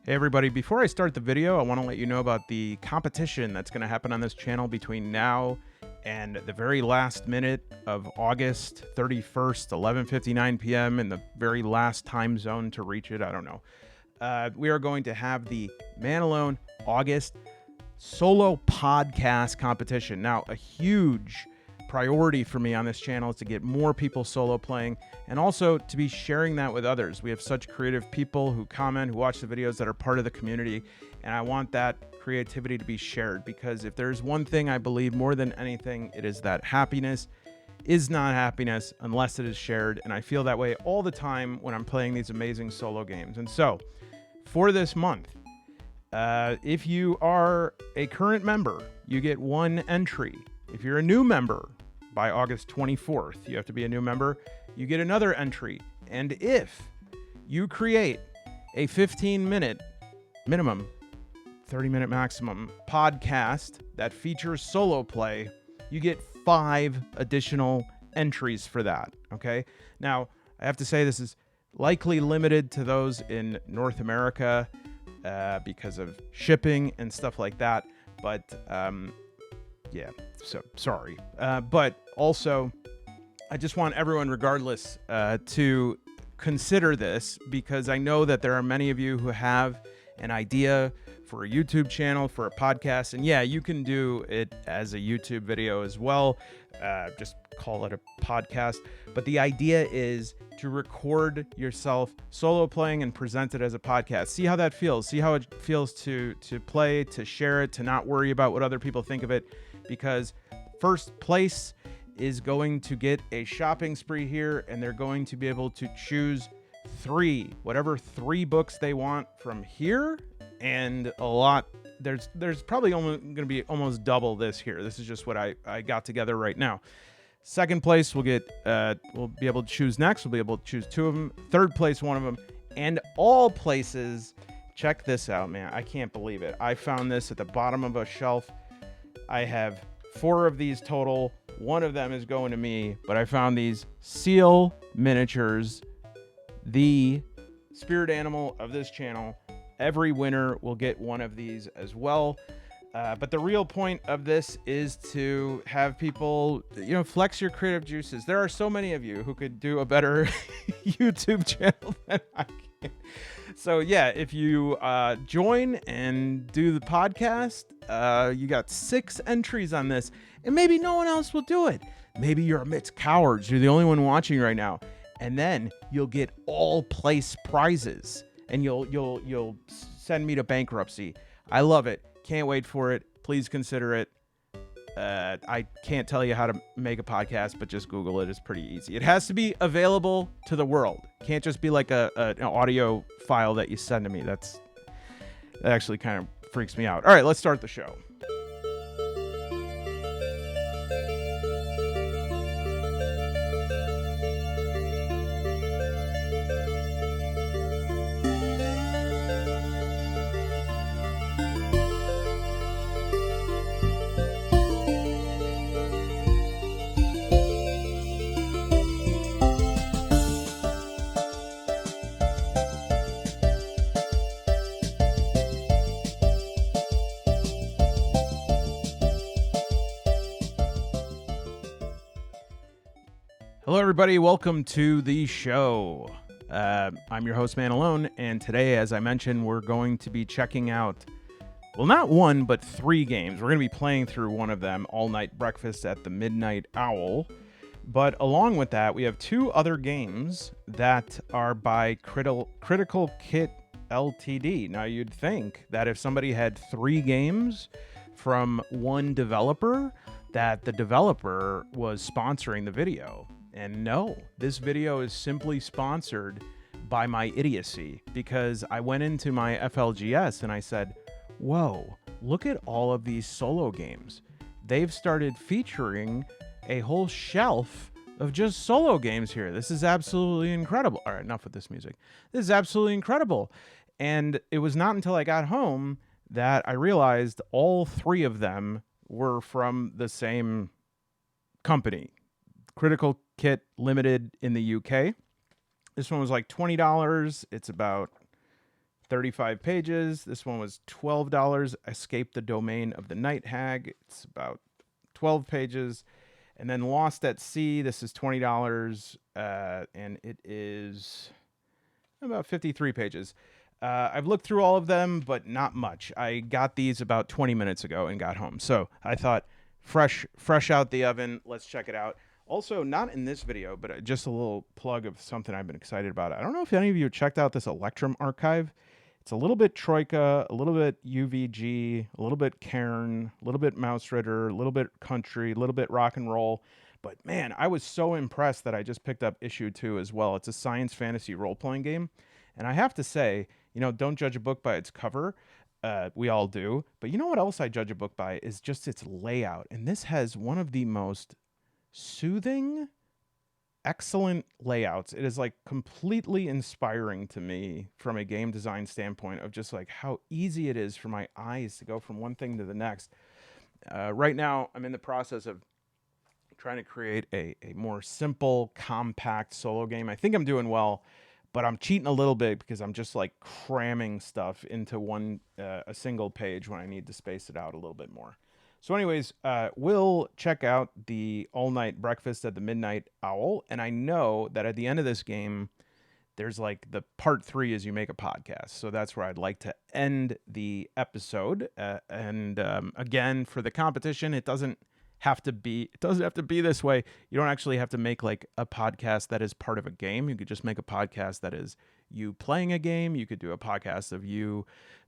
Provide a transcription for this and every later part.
Hey everybody, before I start the video, I want to let you know about the competition that's going to happen on this channel between now and the very last minute of August 31st, 11:59 p.m. in the very last time zone to reach it. I don't know. We are going to have the Man Alone August solo podcast competition. Now, a huge priority for me on this channel is to get more people solo playing and also to be sharing that with others. We have such creative people who comment, who watch the videos, that are part of the community, and I want that creativity to be shared, because if there's one thing I believe more than anything, it is that happiness is not happiness unless it is shared, and I feel that way all the time when I'm playing these amazing solo games. And so for this month, if you are a current member, you get one entry. If you're a new member, by August 24th, you have to be a new member, you get another entry. And if you create a 15-minute minimum, 30-minute maximum podcast that features solo play, you get 5 additional entries for that, okay? Now, I have to say this is likely limited to those in North America because of shipping and stuff like that, but yeah, so sorry. But also, I just want everyone, regardless, to consider this, because I know that there are many of you who have an idea for a YouTube channel, for a podcast, and yeah, you can do it as a YouTube video as well. Just call it a podcast. But the idea is to record yourself solo playing and present it as a podcast. See how that feels. See how it feels to play, to share it, to not worry about what other people think of it. Because first place is going to get a shopping spree here, and they're going to be able to choose whatever three books they want from here, and a lot. There's probably going to be almost double this here. This is just what I got together right now. Second place we'll be able to choose next. We'll be able to choose 2 of them. Third place, 1 of them, and all places. Check this out, man. I can't believe it. I found this at the bottom of a shelf. I have 4 of these total. 1 of them is going to me, but I found these seal miniatures, the spirit animal of this channel. Every winner will get 1 of these as well. But the real point of this is to have people, flex your creative juices. There are so many of you who could do a better YouTube channel than I can. So yeah, if you join and do the podcast, you got 6 entries on this, and maybe no one else will do it. Maybe you're amidst cowards. You're the only one watching right now, and then you'll get all place prizes, and you'll send me to bankruptcy. I love it. Can't wait for it. Please consider it. I can't tell you how to make a podcast, but just Google it. It's pretty easy. It has to be available to the world. Can't just be like an audio file that you send to me. That actually kind of freaks me out. All right, let's start the show. Hello, everybody. Welcome to the show. I'm your host, Man Alone, and today, as I mentioned, we're going to be checking out, well, not 1, but 3 games. We're going to be playing through one of them, All Night Breakfast at the Midnight Owl. But along with that, we have 2 other games that are by Critical Kit Ltd. Now, you'd think that if somebody had 3 games from one developer, that the developer was sponsoring the video. And no, this video is simply sponsored by my idiocy, because I went into my FLGS and I said, whoa, look at all of these solo games. They've started featuring a whole shelf of just solo games here. This is absolutely incredible. All right, enough with this music. This is absolutely incredible. And it was not until I got home that I realized all 3 of them were from the same company, Critical Kit Limited in the UK. This one was like $20. It's about 35 pages. This one was $12. Escape the Domain of the Night Hag. It's about 12 pages. And then Lost at Sea. This is $20, and it is about 53 pages. I've looked through all of them, but not much. I got these about 20 minutes ago and got home. So I thought, fresh out the oven. Let's check it out. Also, not in this video, but just a little plug of something I've been excited about. I don't know if any of you checked out this Electrum archive. It's a little bit Troika, a little bit UVG, a little bit Cairn, a little bit Mouse Ritter, a little bit country, a little bit rock and roll. But man, I was so impressed that I just picked up issue 2 as well. It's a science fantasy role-playing game. And I have to say, don't judge a book by its cover. We all do. But you know what else I judge a book by is just its layout. And this has one of the most soothing, excellent layouts. It is like completely inspiring to me from a game design standpoint of just like how easy it is for my eyes to go from one thing to the next. Right now, I'm in the process of trying to create a more simple, compact solo game. I think I'm doing well, but I'm cheating a little bit because I'm just like cramming stuff into a single page when I need to space it out a little bit more. So anyways, we'll check out the all-night breakfast at the Midnight Owl. And I know that at the end of this game, there's like the part 3 is you make a podcast. So that's where I'd like to end the episode. Again, for the competition, it doesn't have to be this way. You don't actually have to make like a podcast that is part of a game. You could just make a podcast that is you playing a game. You could do a podcast of you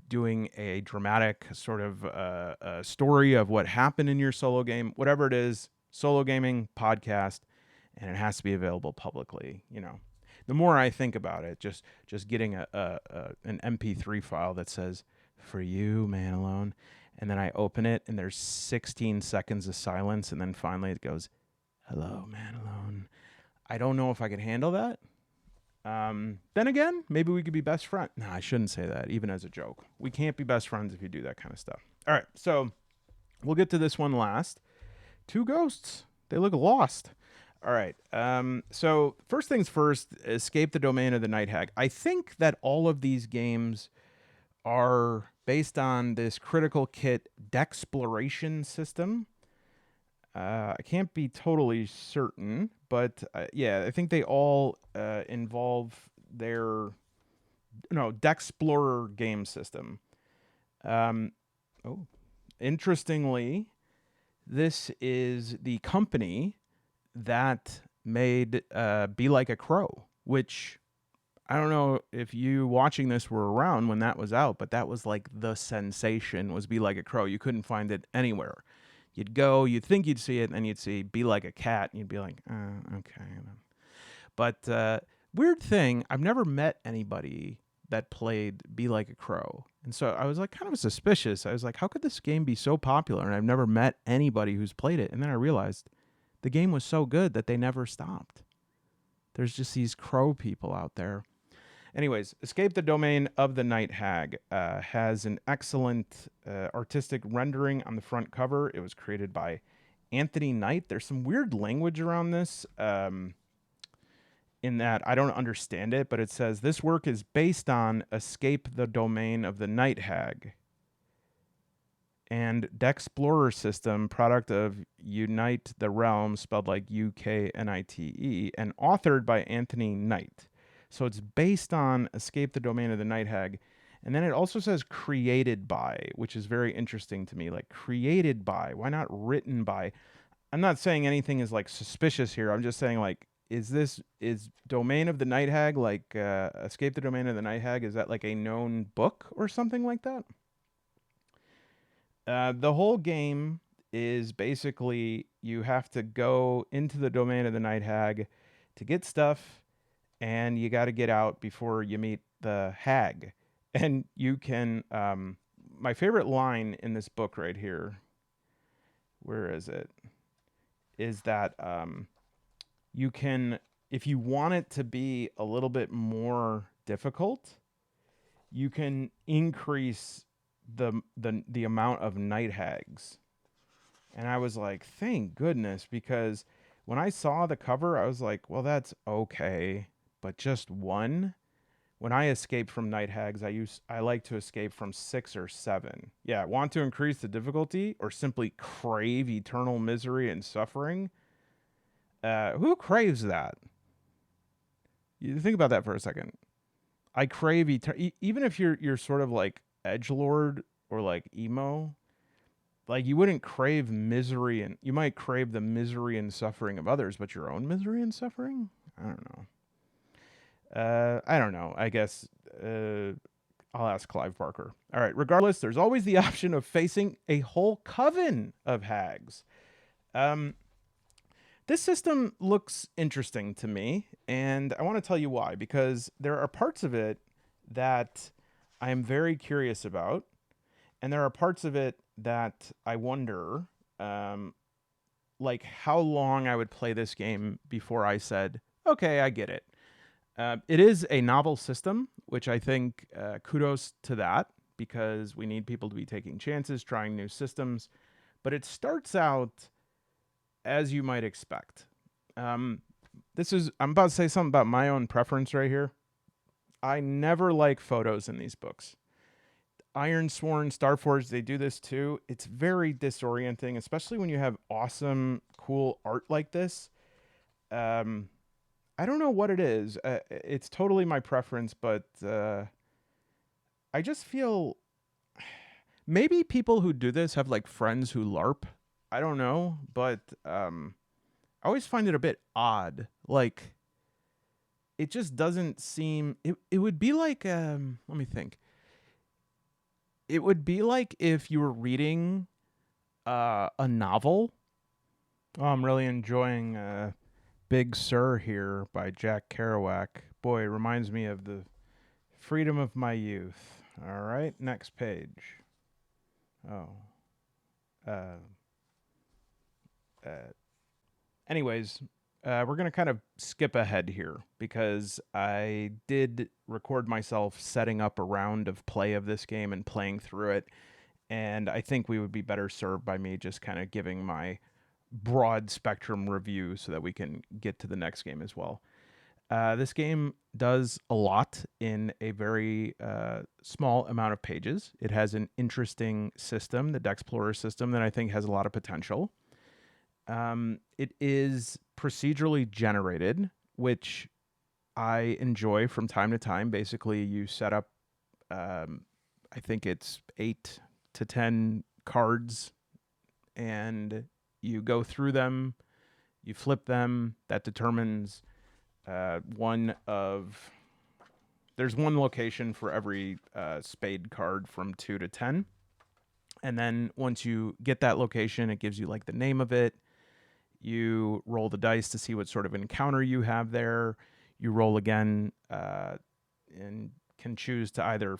doing a dramatic sort of story of what happened in your solo game, whatever it is, solo gaming podcast, and it has to be available publicly. The more I think about it, just getting an MP3 file that says "For you, man alone," and then I open it and there's 16 seconds of silence, and then finally it goes, "Hello, man alone." I don't know if I could handle that. Then again, maybe we could be best friends. No, I shouldn't say that, even as a joke. We can't be best friends if you do that kind of stuff. All right, so we'll get to this one last. 2 ghosts. They look lost. All right. So first things first, Escape the Domain of the Night Hag. I think that all of these games are based on this critical kit Dexploration system. I can't be totally certain, but yeah, I think they all involve their Dexplorer game system. Interestingly, this is the company that made Be Like a Crow, which I don't know if you watching this were around when that was out, but that was like the sensation, was Be Like a Crow. You couldn't find it anywhere. You'd go, you'd think you'd see it, and then you'd see Be Like a Cat, and you'd be like, okay. But weird thing, I've never met anybody that played Be Like a Crow. And so I was like kind of suspicious. I was like, how could this game be so popular? And I've never met anybody who's played it. And then I realized the game was so good that they never stopped. There's just these crow people out there. Anyways, Escape the Domain of the Night Hag has an excellent artistic rendering on the front cover. It was created by Anthony Knight. There's some weird language around this in that I don't understand it, but it says this work is based on Escape the Domain of the Night Hag and Dexplorer system, product of Unite the Realm, spelled like UKNITE, and authored by Anthony Knight. So it's based on Escape the Domain of the Night Hag. And then it also says created by, which is very interesting to me. Like created by, why not written by? I'm not saying anything is like suspicious here. I'm just saying like, is Domain of the Night Hag, like Escape the Domain of the Night Hag, is that like a known book or something like that? The whole game is basically you have to go into the Domain of the Night Hag to get stuff, and you got to get out before you meet the hag. And you can, my favorite line in this book right here, where is it? Is that you can, if you want it to be a little bit more difficult, you can increase the amount of night hags. And I was like, thank goodness, because when I saw the cover, I was like, well, that's okay, but just one. When I escape from Night Hags, I like to escape from 6 or 7. Yeah, want to increase the difficulty or simply crave eternal misery and suffering? Who craves that? You think about that for a second. I crave even if you're sort of like edgelord or like emo, like you wouldn't crave misery, and you might crave the misery and suffering of others, but your own misery and suffering? I don't know. I don't know. I guess I'll ask Clive Barker. All right. Regardless, there's always the option of facing a whole coven of hags. Um, this system looks interesting to me, and I want to tell you why. Because there are parts of it that I am very curious about, and there are parts of it that I wonder, um, like how long I would play this game before I said, "Okay, I get it." It is a novel system, which I think kudos to that because we need people to be taking chances, trying new systems. But it starts out as you might expect. Um, I'm about to say something about my own preference right here. I never like photos in these books. Iron Sworn, Starforged, they do this too. It's very disorienting, especially when you have awesome, cool art like this. Um, I don't know what it is. It's totally my preference, but I just feel maybe people who do this have like friends who LARP. I don't know, but I always find it a bit odd. Like it just doesn't seem. It would be like let me think. It would be like if you were reading a novel. Oh, I'm really enjoying Big Sur here by Jack Kerouac. Boy, it reminds me of the freedom of my youth. All right, next page. Oh. Uh, uh, anyways, we're going to kind of skip ahead here because I did record myself setting up a round of play of this game and playing through it. And I think we would be better served by me just kind of giving my broad spectrum review so that we can get to the next game as well. This game does a lot in a very small amount of pages. It has an interesting system, the Dexplorer system, that I think has a lot of potential. It is procedurally generated, which I enjoy from time to time. Basically, you set up, I think it's 8 to 10 cards, and you go through them, you flip them. That determines there's one location for every spade card from 2 to 10. And then once you get that location, it gives you like the name of it. You roll the dice to see what sort of encounter you have there. You roll again and can choose to either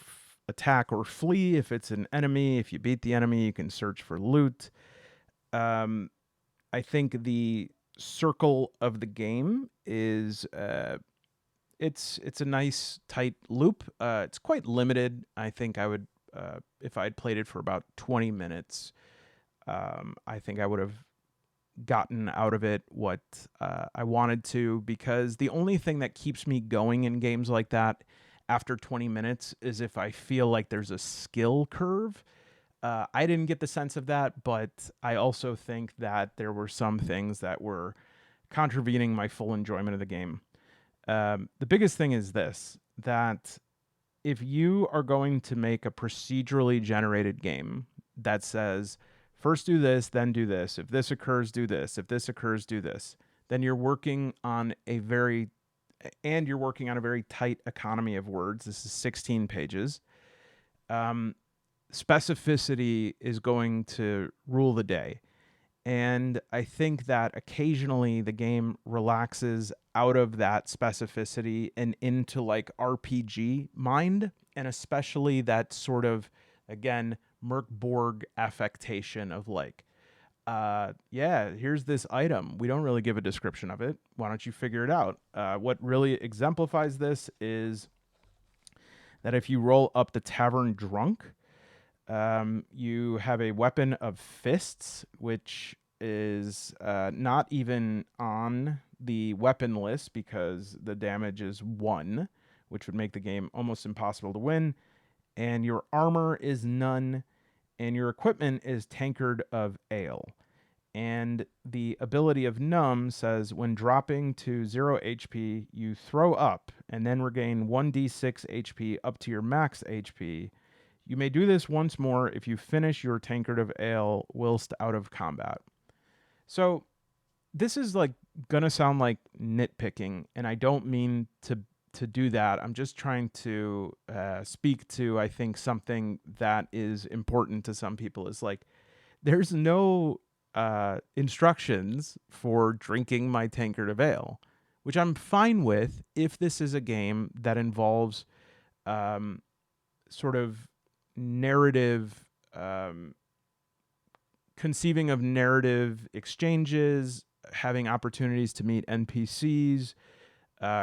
attack or flee if it's an enemy. If you beat the enemy, you can search for loot. I think the circle of the game is it's a nice tight loop. It's quite limited. I think I would if I'd played it for about 20 minutes, I think I would have gotten out of it what I wanted to, because the only thing that keeps me going in games like that after 20 minutes is if I feel like there's a skill curve. I didn't get the sense of that, but I also think that there were some things that were contravening my full enjoyment of the game. The biggest thing is this, that if you are going to make a procedurally generated game that says, first do this, then do this, if this occurs, do this, if this occurs, do this, then you're working on a very tight economy of words. This is 16 pages. Specificity is going to rule the day. And I think that occasionally the game relaxes out of that specificity and into like RPG mind, and especially that sort of, again, Merkborg affectation of like, yeah, here's this item. We don't really give a description of it. Why don't you figure it out? What really exemplifies this is that if you roll up the Tavern Drunk, you have a weapon of fists, which is not even on the weapon list because the damage is 1, which would make the game almost impossible to win. And your armor is none, and your equipment is tankard of ale. And the ability of Numb says when dropping to 0 HP, you throw up and then regain 1d6 HP up to your max HP. You may do this once more if you finish your tankard of ale whilst out of combat. So this is like gonna sound like nitpicking, and I don't mean to do that. I'm just trying to speak to, I think, something that is important to some people. Is like there's no instructions for drinking my tankard of ale, which I'm fine with if this is a game that involves sort of narrative, conceiving of narrative exchanges, having opportunities to meet NPCs,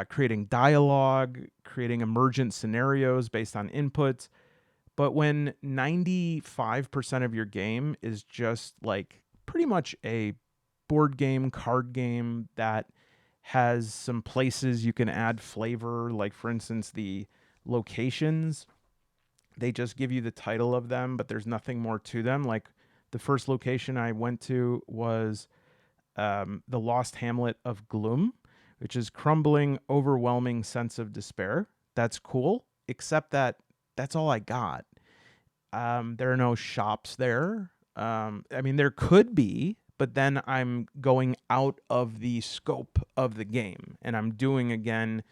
creating dialogue, creating emergent scenarios based on inputs. But when 95% of your game is just like pretty much a board game, card game that has some places you can add flavor, like for instance, the locations, they just give you the title of them, but there's nothing more to them. Like the first location I went to was the Lost Hamlet of Gloom, which is crumbling, overwhelming sense of despair. That's cool, except that that's all I got. There are no shops there. I mean, there could be, but then I'm going out of the scope of the game, and I'm doing again.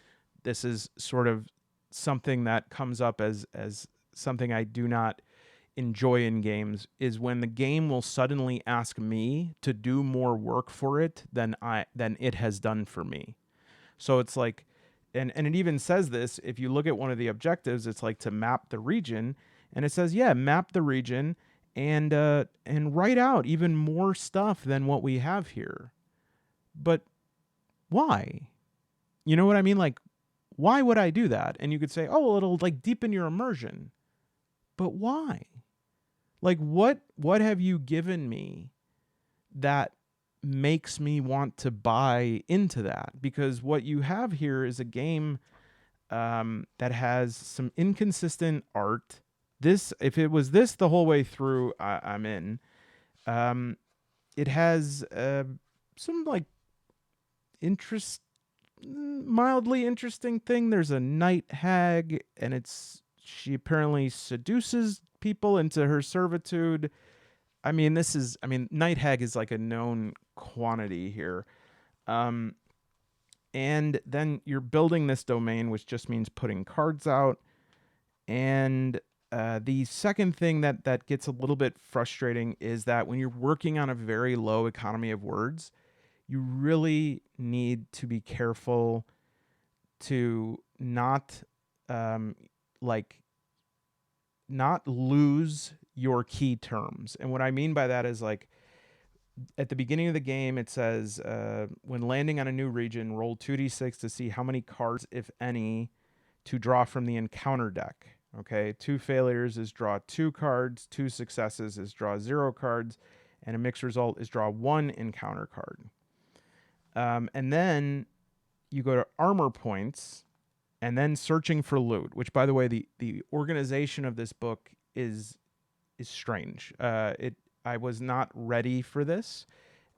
This is sort of something that comes up as something I do not enjoy in games, is when the game will suddenly ask me to do more work for it than it has done for me. So it's like, and it even says this, if you look at one of the objectives, it's like to map the region, and it says, yeah, map the region and write out even more stuff than what we have here. But why? You know what I mean? Like, why would I do that? And you could say, oh, well, it'll like deepen your immersion. But why? Like, what have you given me that makes me want to buy into that? Because what you have here is a game that has some inconsistent art. This, if it was this the whole way through, I'm in. It has some like mildly interesting thing. There's a Night Hag, and she apparently seduces people into her servitude. I mean, Night Hag is like a known quantity here. And then you're building this domain, which just means putting cards out. And the second thing that gets a little bit frustrating is that when you're working on a very low economy of words, you really need to be careful to not not lose your key terms. And what I mean by that is like at the beginning of the game, it says when landing on a new region, roll 2d6 to see how many cards, if any, to draw from the encounter deck. Okay, 2 failures is draw 2 cards, 2 successes is draw 0 cards, and a mixed result is draw 1 encounter card. And then you go to armor points, and then searching for loot, which, by the way, the organization of this book is strange. I was not ready for this.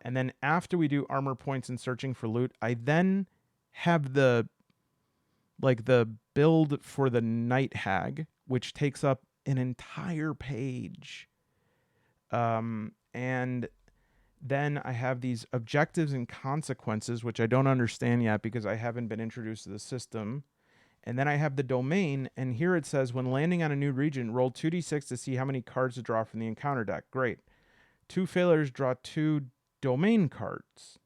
And then after we do armor points and searching for loot, I then have the build for the Night Hag, which takes up an entire page. And then I have these objectives and consequences, which I don't understand yet because I haven't been introduced to the system. And then I have the domain, and here it says, when landing on a new region, roll 2d6 to see how many cards to draw from the encounter deck. Great. 2 failures, draw 2 domain cards.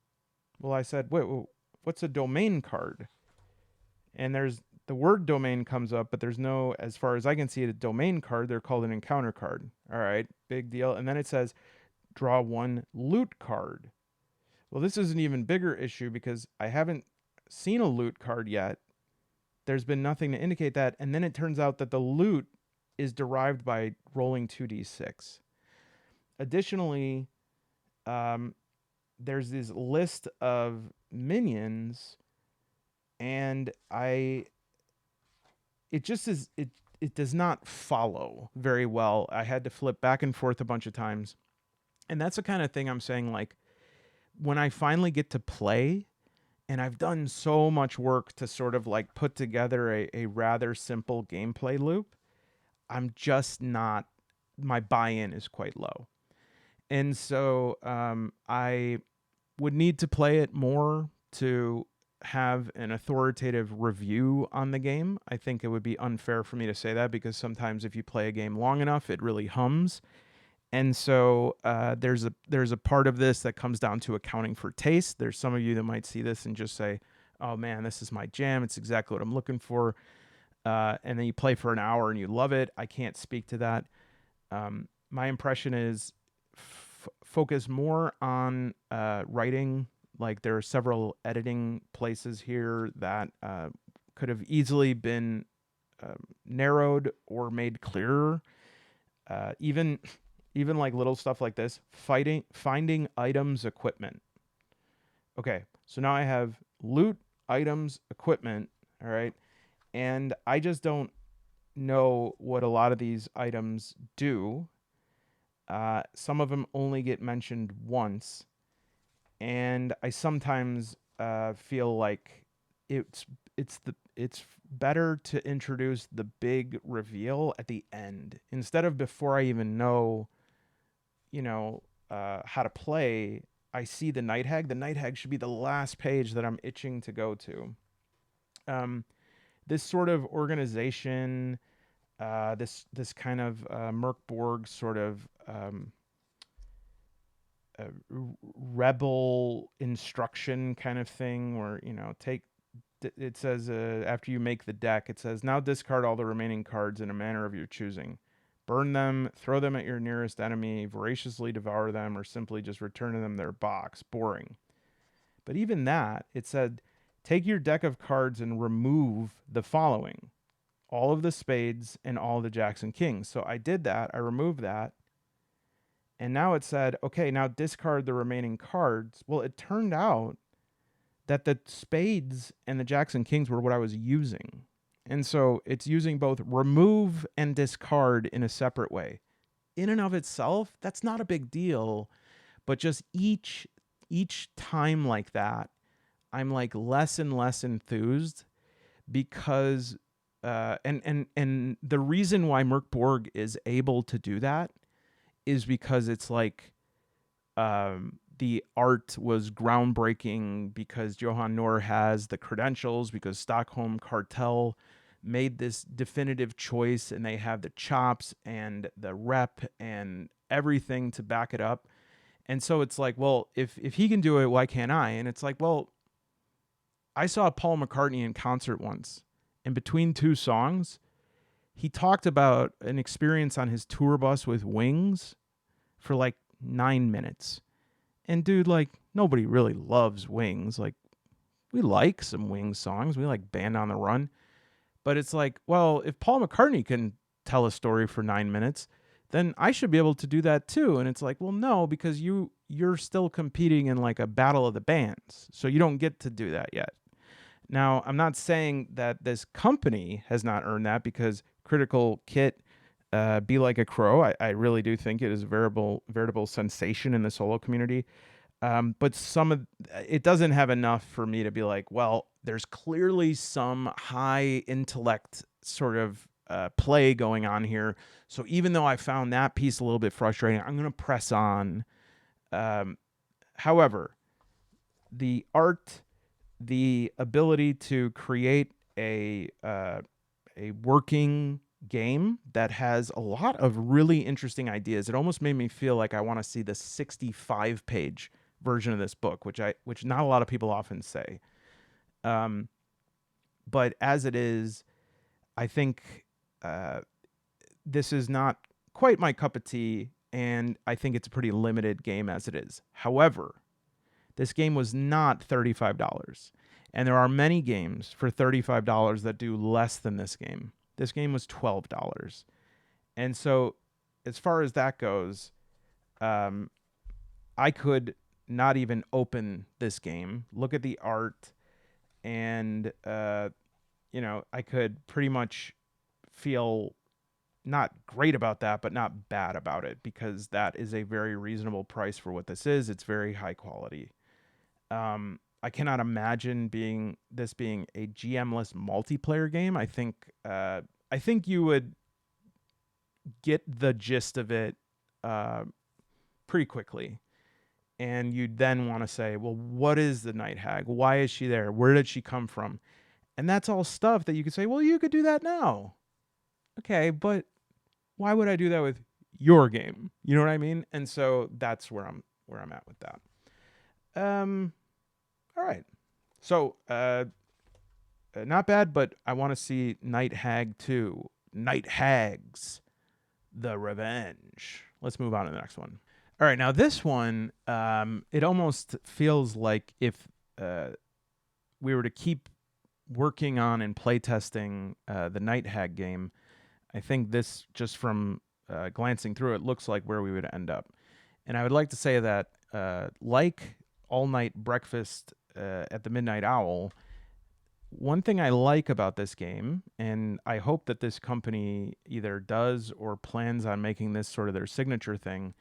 Well, I said, wait, what's a domain card? And there's the word domain comes up, but there's no, as far as I can see, a domain card. They're called an encounter card. All right, big deal. And then it says, draw 1 loot card. Well, this is an even bigger issue because I haven't seen a loot card yet. There's been nothing to indicate that. And then it turns out that the loot is derived by rolling 2d6. Additionally, there's this list of minions, and I it just is it does not follow very well. I had to flip back and forth a bunch of times. And that's the kind of thing I'm saying, like, when I finally get to play, and I've done so much work to sort of like put together a rather simple gameplay loop, I'm just not, my buy-in is quite low. And so I would need to play it more to have an authoritative review on the game. I think it would be unfair for me to say that, because sometimes if you play a game long enough, it really hums. And so there's a part of this that comes down to accounting for taste. There's some of you that might see this and just say, "Oh man, this is my jam. It's exactly what I'm looking for." And then you play for an hour and you love it. I can't speak to that. My impression is focus more on writing. Like, there are several editing places here that could have easily been narrowed or made clearer. Even like little stuff like this, finding items, equipment. Okay, so now I have loot, items, equipment. All right, and I just don't know what a lot of these items do. Some of them only get mentioned once, and I sometimes feel like it's it's better to introduce the big reveal at the end instead of before I even know, how to play. I see the Night Hag. The Night Hag should be the last page that I'm itching to go to. This sort of organization, this kind of Merkborg sort of rebel instruction kind of thing, where it says after you make the deck, it says now discard all the remaining cards in a manner of your choosing. Burn them, throw them at your nearest enemy, voraciously devour them, or simply just return them their box. Boring. But even that, it said, take your deck of cards and remove the following: all of the spades and all the jacks and kings. So I did that. I removed that. And now it said, okay, now discard the remaining cards. Well, it turned out that the spades and the jacks and kings were what I was using. And so it's using both remove and discard in a separate way. In and of itself, that's not a big deal, but just each time like that, I'm like less and less enthused, because and the reason why Merkborg is able to do that is because it's like the art was groundbreaking, because Johan Nohr has the credentials, because Stockholm Cartel made this definitive choice, and they have the chops and the rep and everything to back it up. And so it's like, well, if he can do it, why can't I? And it's like, well, I saw Paul McCartney in concert once, and between two songs, he talked about an experience on his tour bus with Wings for like 9 minutes. And dude, like, nobody really loves Wings. Like, we like some Wings songs. We like Band on the Run. But it's like, well, if Paul McCartney can tell a story for 9 minutes, then I should be able to do that too. And it's like, well, no, because you're still competing in like a battle of the bands. So you don't get to do that yet. Now, I'm not saying that this company has not earned that, because Critical Kit, Be Like a Crow, I really do think it is a veritable sensation in the solo community. But it doesn't have enough for me to be like, well, there's clearly some high intellect sort of play going on here. So even though I found that piece a little bit frustrating, I'm going to press on. However, the art, the ability to create a working game that has a lot of really interesting ideas. It almost made me feel like I want to see the 65-page version of this book, which not a lot of people often say. But as it is, I think this is not quite my cup of tea, and I think it's a pretty limited game as it is. However, this game was not $35. And there are many games for $35 that do less than this game. This game was $12. And so, as far as that goes, I could not even open this game, look at the art, and, I could pretty much feel not great about that, but not bad about it, because that is a very reasonable price for what this is. It's very high quality. I cannot imagine this being a GM-less multiplayer game. I think you would get the gist of it pretty quickly, and you'd then want to say, well, what is the Night Hag? Why is she there? Where did she come from? And that's all stuff that you could say, well, you could do that now. Okay, but why would I do that with your game? You know what I mean? And so that's where I'm at with that. All right. So, not bad, but I want to see Night Hag 2. Night Hags, The Revenge. Let's move on to the next one. All right, now this one, it almost feels like if we were to keep working on and playtesting the Night Hag game, I think this, just from glancing through it, looks like where we would end up. And I would like to say that, like All Night Breakfast at the Midnight Owl, one thing I like about this game, and I hope that this company either does or plans on making this sort of their signature thing,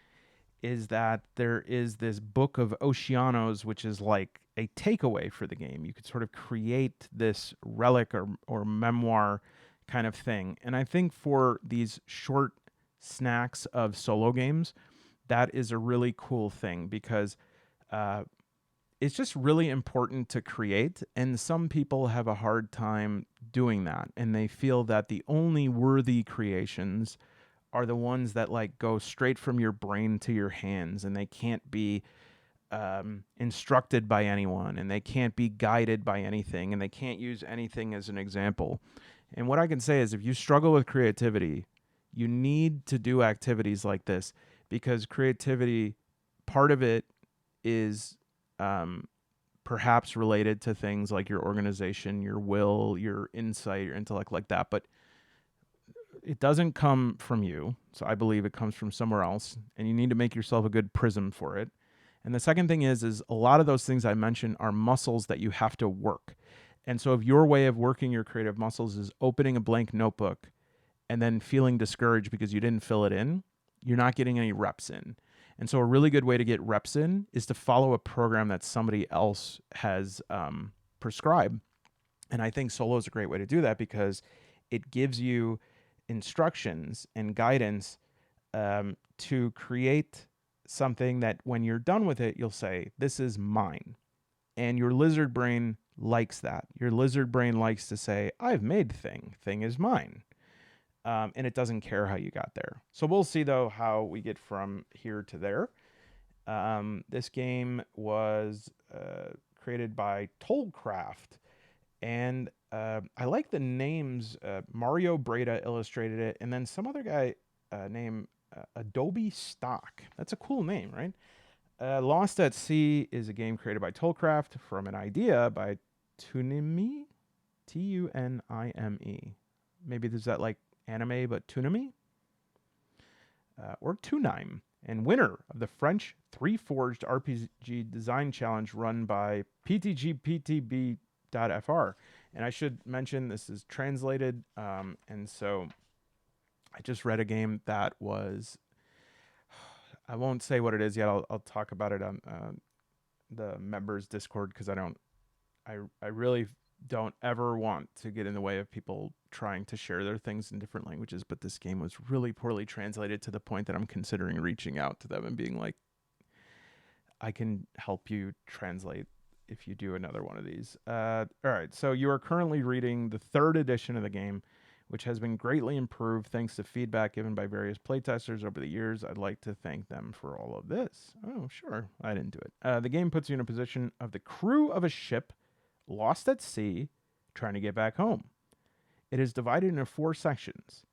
is that there is this book of Oceanos, which is like a takeaway for the game. You could sort of create this relic or memoir kind of thing. And I think for these short snacks of solo games, that is a really cool thing, because it's just really important to create. And some people have a hard time doing that. And they feel that the only worthy creations are the ones that like go straight from your brain to your hands, and they can't be instructed by anyone, and they can't be guided by anything, and they can't use anything as an example. And what I can say is, if you struggle with creativity, you need to do activities like this, because creativity, part of it is perhaps related to things like your organization, your will, your insight, your intellect, like that. But it doesn't come from you. So I believe it comes from somewhere else, and you need to make yourself a good prism for it. And the second thing is a lot of those things I mentioned are muscles that you have to work. And so if your way of working your creative muscles is opening a blank notebook and then feeling discouraged because you didn't fill it in, you're not getting any reps in. And so a really good way to get reps in is to follow a program that somebody else has prescribed. And I think Solo is a great way to do that, because it gives you instructions and guidance to create something that when you're done with it, you'll say, this is mine. And your lizard brain likes that. Your lizard brain likes to say, I've made thing is mine. And it doesn't care how you got there. So we'll see, though, how we get from here to there. This game was created by Tollcraft. And I like the names. Mario Breda illustrated it, and then some other guy named Adobe Stock. That's a cool name, right? Lost at Sea is a game created by Tollcraft from an idea by Tunime, Tunime. Maybe there's that like anime, but Tunime? Or Tunime. And winner of the French 3 Forged RPG Design Challenge run by PTGPTB.fr. And I should mention this is translated, and so I just read a game that was, I won't say what it is yet. I'll talk about it on the members Discord, because I really don't ever want to get in the way of people trying to share their things in different languages. But this game was really poorly translated, to the point that I'm considering reaching out to them and being like, I can help you translate if you do another one of these. All right, so you are currently reading the 3rd edition of the game, which has been greatly improved thanks to feedback given by various playtesters over the years. I'd like to thank them for all of this. Oh, sure. I didn't do it. The game puts you in a position of the crew of a ship lost at sea trying to get back home. It is divided into 4 sections.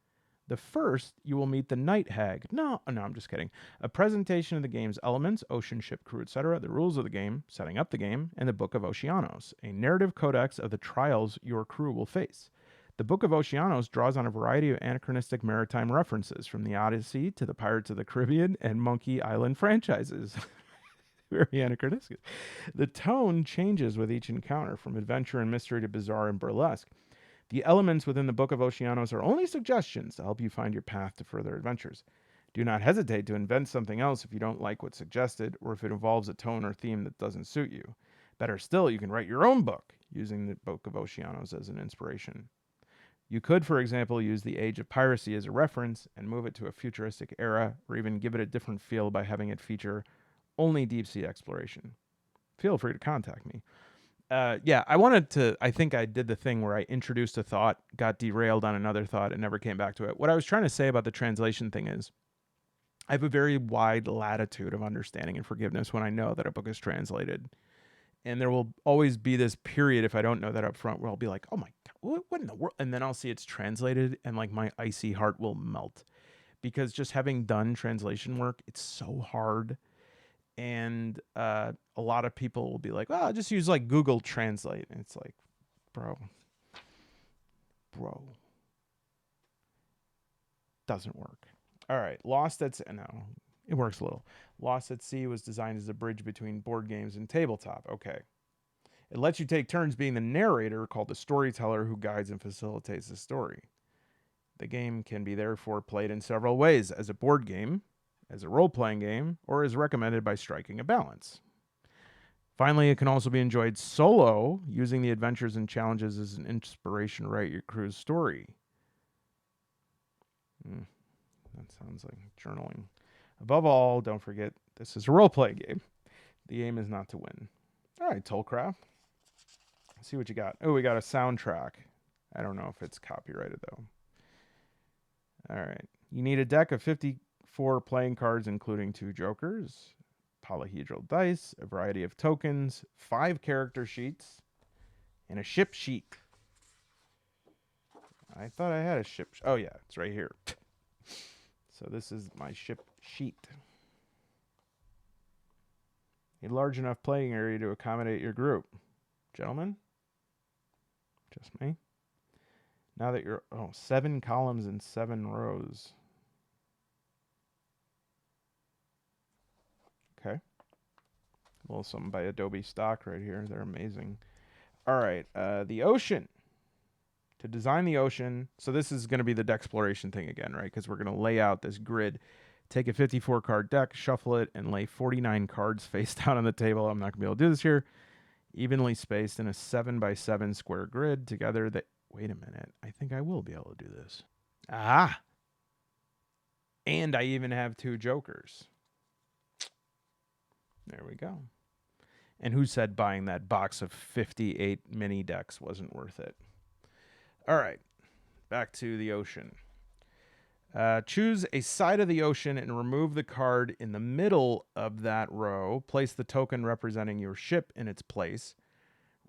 The first, you will meet the Night Hag. No, I'm just kidding. A presentation of the game's elements, ocean, ship, crew, etc., the rules of the game, setting up the game, and the Book of Oceanos, a narrative codex of the trials your crew will face. The Book of Oceanos draws on a variety of anachronistic maritime references, from the Odyssey to the Pirates of the Caribbean and Monkey Island franchises. Very anachronistic. The tone changes with each encounter, from adventure and mystery to bizarre and burlesque. The elements within the Book of Oceanos are only suggestions to help you find your path to further adventures. Do not hesitate to invent something else if you don't like what's suggested or if it involves a tone or theme that doesn't suit you. Better still, you can write your own book using the Book of Oceanos as an inspiration. You could, for example, use the age of piracy as a reference and move it to a futuristic era, or even give it a different feel by having it feature only deep sea exploration. Feel free to contact me. I think I did the thing where I introduced a thought, got derailed on another thought, and never came back to it. What I was trying to say about the translation thing is I have a very wide latitude of understanding and forgiveness when I know that a book is translated. And there will always be this period, if I don't know that up front, where I'll be like, oh my God, what in the world? And then I'll see it's translated and like my icy heart will melt. Because just having done translation work, it's so hard. And a lot of people will be like, well, I'll just use like Google Translate. And it's like, bro, doesn't work. All right, Lost at Sea. No, it works a little. Lost at Sea was designed as a bridge between board games and tabletop. Okay. It lets you take turns being the narrator, called the storyteller, who guides and facilitates the story. The game can be therefore played in several ways: as a board game, as a role-playing game, or as recommended by striking a balance. Finally, it can also be enjoyed solo, using the adventures and challenges as an inspiration to write your crew's story. That sounds like journaling. Above all, don't forget, this is a role-playing game. The aim is not to win. All right, Tollcraft. Let's see what you got. Oh, we got a soundtrack. I don't know if it's copyrighted, though. All right. You need a deck of 54 playing cards, including 2 jokers, polyhedral dice, a variety of tokens, 5 character sheets, and a ship sheet. I thought I had a ship. Oh, yeah, it's right here. So this is my ship sheet. A large enough playing area to accommodate your group. Gentlemen? Just me? Now that you're... 7 columns and 7 rows. Okay. A little something by Adobe Stock right here. They're amazing. All right. The ocean. To design the ocean. So this is going to be the Dexploration thing again, right? Because we're going to lay out this grid. Take a 54-card deck, shuffle it, and lay 49 cards face down on the table. I'm not going to be able to do this here. Evenly spaced in a 7x7 square grid together. Wait a minute. I think I will be able to do this. Ah! And I even have 2 jokers. There we go. And who said buying that box of 58 mini decks wasn't worth it? All right. Back to the ocean. Choose a side of the ocean and remove the card in the middle of that row. Place the token representing your ship in its place.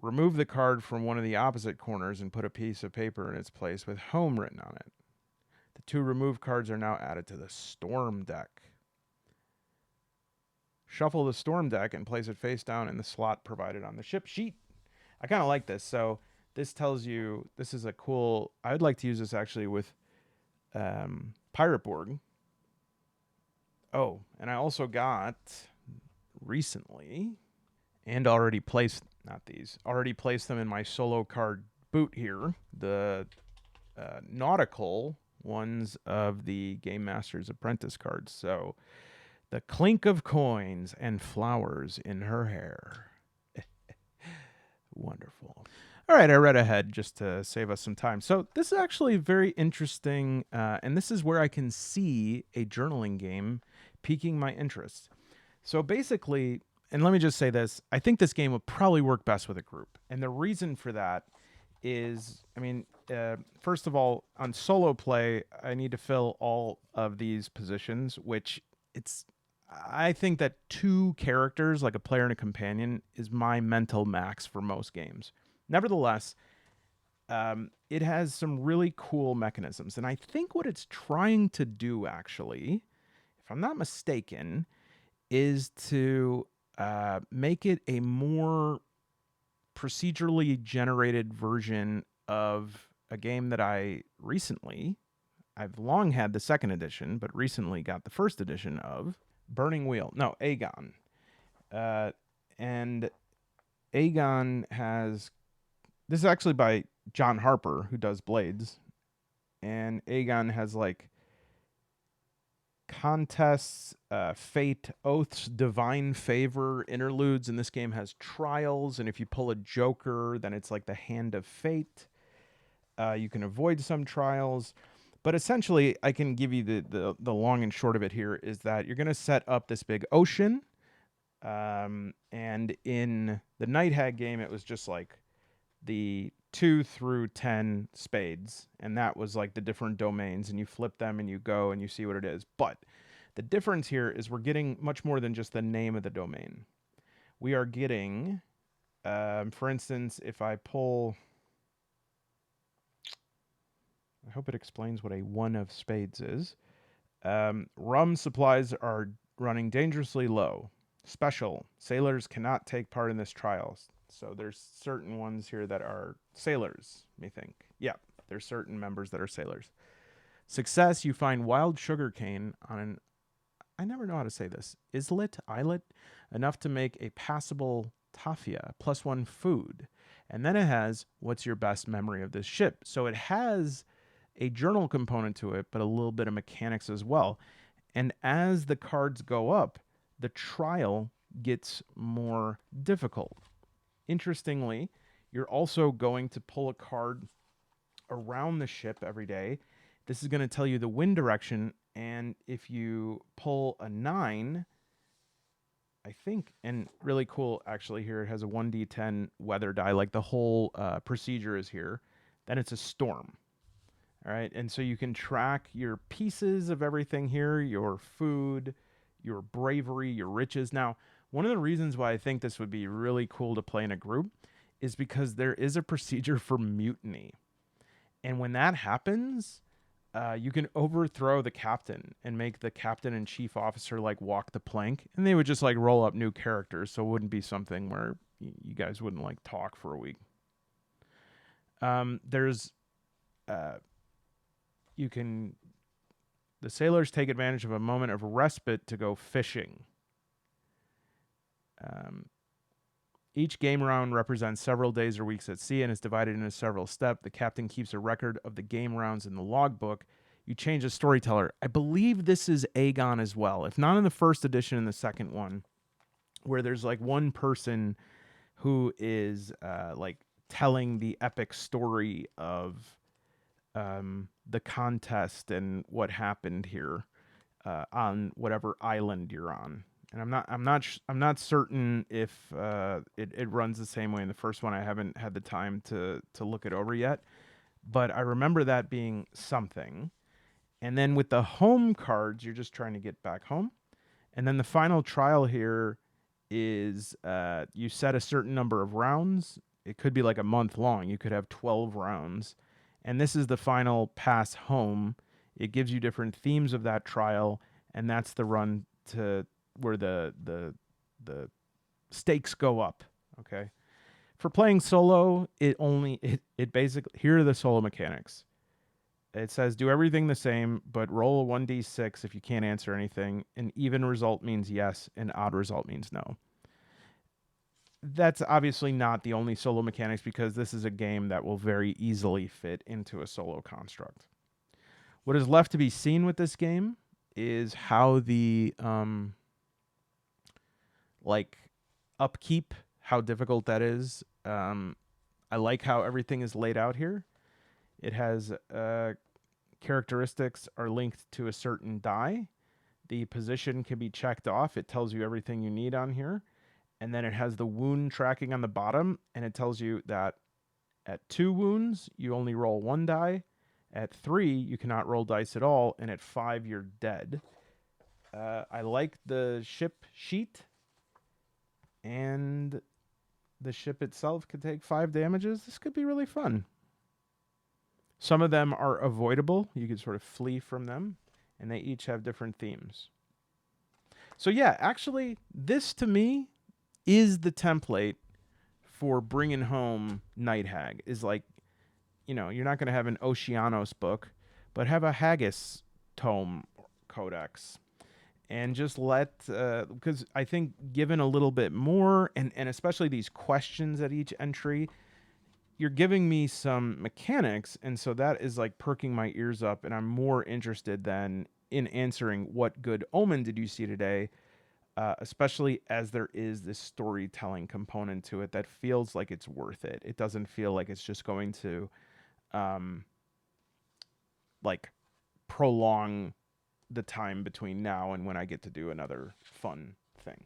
Remove the card from one of the opposite corners and put a piece of paper in its place with home written on it. The 2 removed cards are now added to the storm deck. Shuffle the storm deck and place it face down in the slot provided on the ship sheet. I kind of like this. So this tells you, this is a cool, I would like to use this actually with Pirate Board. Oh, and I also got recently, and already placed, already placed them in my solo card boot here, the nautical ones of the Game Master's Apprentice cards. So the clink of coins and flowers in her hair. Wonderful. All right, I read ahead just to save us some time. So this is actually very interesting, and this is where I can see a journaling game piquing my interest. So basically, and let me just say this, I think this game would probably work best with a group. And the reason for that is, first of all, on solo play, I need to fill all of these positions, which I think that 2 characters, like a player and a companion, is my mental max for most games. Nevertheless, it has some really cool mechanisms. And I think what it's trying to do, actually, if I'm not mistaken, is to make it a more procedurally generated version of a game that I've long had the 2nd edition, but recently got the 1st edition of Aegon. And Aegon has This is actually by John Harper, who does Blades. And Aegon has like contests, fate, oaths, divine favor, interludes. And this game has trials. And if you pull a joker, then it's like the hand of fate. You can avoid some trials. But essentially, I can give you the long and short of it here is that you're going to set up this big ocean. And in the Night Hag game, it was just like the 2 through 10 spades. And that was like the different domains. And you flip them and you go and you see what it is. But the difference here is we're getting much more than just the name of the domain. We are getting, for instance, if I pull... I hope it explains what a 1 of spades is. Rum supplies are running dangerously low. Special. Sailors cannot take part in this trial. So there's certain ones here that are sailors, me think. Yeah, there's certain members that are sailors. Success, you find wild sugar cane on an... I never know how to say this. Islet? Enough to make a passable tafia, +1 food. And then it has, what's your best memory of this ship? So it has a journal component to it, but a little bit of mechanics as well. And as the cards go up, the trial gets more difficult. Interestingly, you're also going to pull a card around the ship every day. This is going to tell you the wind direction, and if you pull a 9, I think, and really cool actually here, it has a 1d10 weather die, like the whole procedure is here, then it's a storm. All right, and so you can track your pieces of everything here, your food, your bravery, your riches. Now, one of the reasons why I think this would be really cool to play in a group is because there is a procedure for mutiny. And when that happens, you can overthrow the captain and make the captain and chief officer like walk the plank, and they would just like roll up new characters, so it wouldn't be something where you guys wouldn't like talk for a week. There's... you can... The sailors take advantage of a moment of respite to go fishing. Each game round represents several days or weeks at sea and is divided into several steps. The captain keeps a record of the game rounds in the logbook. You change the storyteller. I believe this is Aegon as well. If not in the first edition, in the second one, where there's like one person who is like telling the epic story of the contest and what happened here on whatever island you're on. And I'm not certain if it runs the same way in the first one. I haven't had the time to look it over yet, but I remember that being something. And then with the home cards, you're just trying to get back home. And then the final trial here is you set a certain number of rounds. It could be like a month long. You could have 12 rounds. And this is the final pass home. It gives you different themes of that trial, and that's the run to where the stakes go up. Okay. For playing solo, it basically, here are the solo mechanics. It says do everything the same, but roll a 1d6 if you can't answer anything. An even result means yes, an odd result means no. That's obviously not the only solo mechanics, because this is a game that will very easily fit into a solo construct. What is left to be seen with this game is how the like upkeep, how difficult that is. I like how everything is laid out here. It has characteristics are linked to a certain die. The position can be checked off. It tells you everything you need on here. And then it has the wound tracking on the bottom, and it tells you that at 2 wounds, you only roll 1 die. At 3, you cannot roll dice at all, and at 5, you're dead. I like the ship sheet, and the ship itself could take 5 damages. This could be really fun. Some of them are avoidable. You can sort of flee from them, and they each have different themes. So yeah, actually, this to me is the template for bringing home Night Hag. Is like, you're not going to have an Oceanos book, but have a Haggis tome codex. And just because I think given a little bit more, and especially these questions at each entry, you're giving me some mechanics, and so that is like perking my ears up, and I'm more interested than in answering what good omen did you see today, especially as there is this storytelling component to it that feels like it's worth it. It doesn't feel like it's just going to um, like prolong the time between now and when I get to do another fun thing.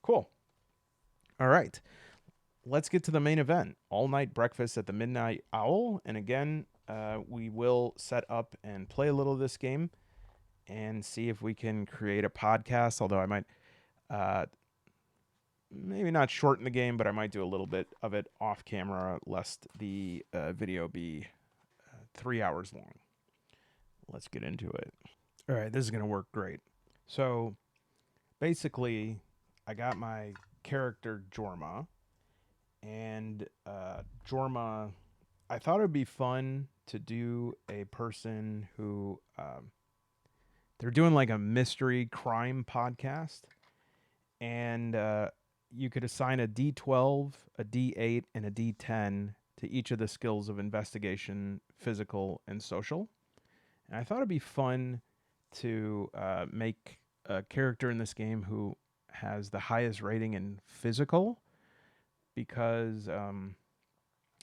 Cool. All right. Let's get to the main event. All night breakfast at the Midnight Owl. And again, we will set up and play a little of this game and see if we can create a podcast. Although I might maybe not shorten the game, but I might do a little bit of it off camera, lest the video be 3 hours long. Let's get into it. All right, this is going to work great. So basically, I got my character Jorma, and Jorma, I thought it would be fun to do a person who they're doing like a mystery crime podcast, and you could assign a D12, a D8, and a D10 to each of the skills of investigation, physical, and social. And I thought it'd be fun to make a character in this game who has the highest rating in physical, because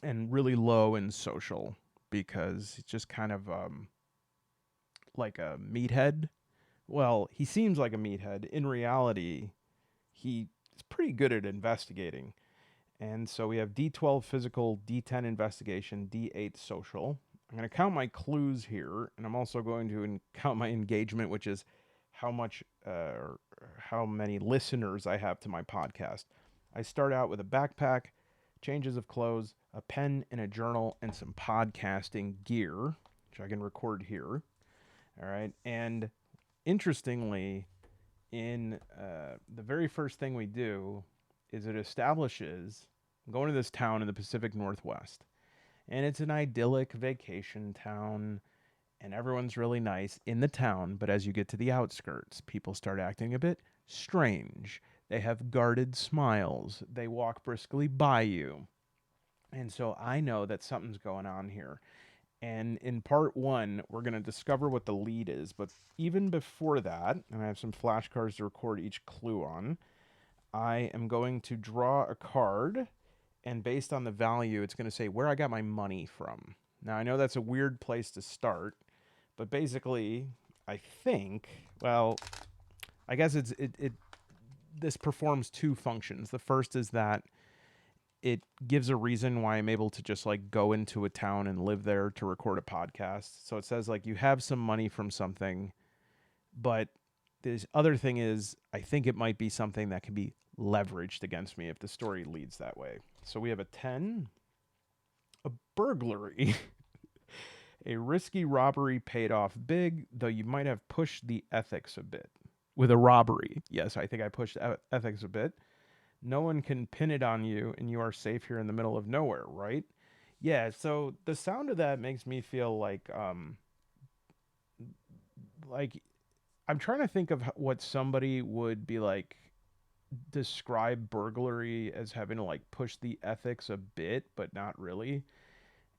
and really low in social, because he's just kind of like a meathead. Well, he seems like a meathead. In reality, he is pretty good at investigating. And so we have D12 physical, D10 investigation, D8 social. I'm going to count my clues here, and I'm also going to count my engagement, which is how much or how many listeners I have to my podcast. I start out with a backpack, changes of clothes, a pen and a journal, and some podcasting gear, which I can record here. All right. And interestingly, in the very first thing we do is it establishes I'm going to this town in the Pacific Northwest, and it's an idyllic vacation town, and everyone's really nice in the town. But as you get to the outskirts, people start acting a bit strange. They have guarded smiles. They walk briskly by you. And so I know that something's going on here. And in part one, we're going to discover what the lead is. But even before that, and I have some flashcards to record each clue on, I am going to draw a card. And based on the value, it's going to say where I got my money from. Now, I know that's a weird place to start, but basically, I think, well, I guess this performs two functions. The first is that it gives a reason why I'm able to just like go into a town and live there to record a podcast. So it says like you have some money from something, but this other thing is I think it might be something that can be leveraged against me if the story leads that way. So we have a 10, a burglary, a risky robbery paid off big, though you might have pushed the ethics a bit. With a robbery, yes, I think I pushed ethics a bit. No one can pin it on you, and you are safe here in the middle of nowhere, right? Yeah, so the sound of that makes me feel like I'm trying to think of what somebody would be like, describe burglary as having to like push the ethics a bit, but not really.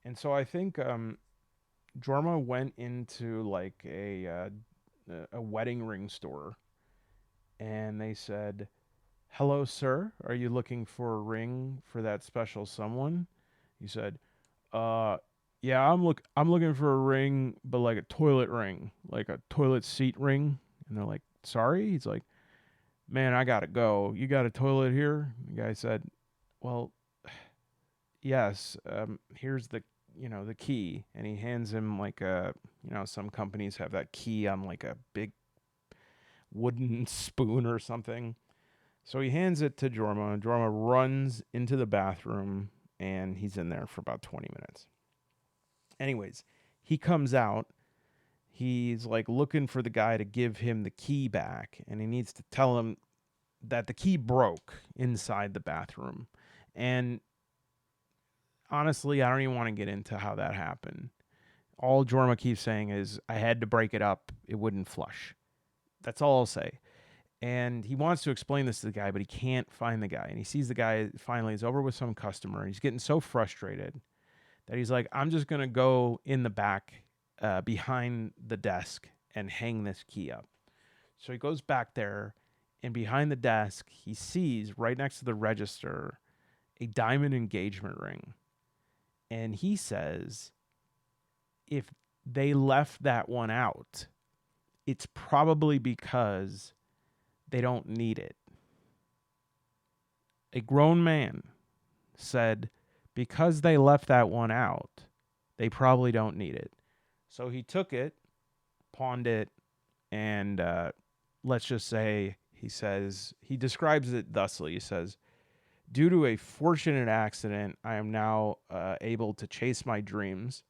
And so I think Jorma went into like a wedding ring store, and they said, "Hello, sir. Are you looking for a ring for that special someone?" He said, "Uh, yeah, I'm looking for a ring, but like a toilet ring, like a toilet seat ring." And they're like, "Sorry?" He's like, "Man, I gotta go. You got a toilet here?" The guy said, "Well, yes. Here's the key." And he hands him like some companies have that key on like a big wooden spoon or something. So he hands it to Jorma, and Jorma runs into the bathroom, and he's in there for about 20 minutes. Anyways, he comes out. He's like looking for the guy to give him the key back, and he needs to tell him that the key broke inside the bathroom. And honestly, I don't even want to get into how that happened. All Jorma keeps saying is, I had to break it up. It wouldn't flush. That's all I'll say. And he wants to explain this to the guy, but he can't find the guy. And he sees the guy finally is over with some customer. And he's getting so frustrated that he's like, I'm just going to go in the back behind the desk and hang this key up. So he goes back there, and behind the desk, he sees right next to the register a diamond engagement ring. And he says, if they left that one out, it's probably because they don't need it. A grown man said, because they left that one out, they probably don't need it. So he took it, pawned it, and let's just say, he describes it thusly. He says, due to a fortunate accident, I am now able to chase my dreams.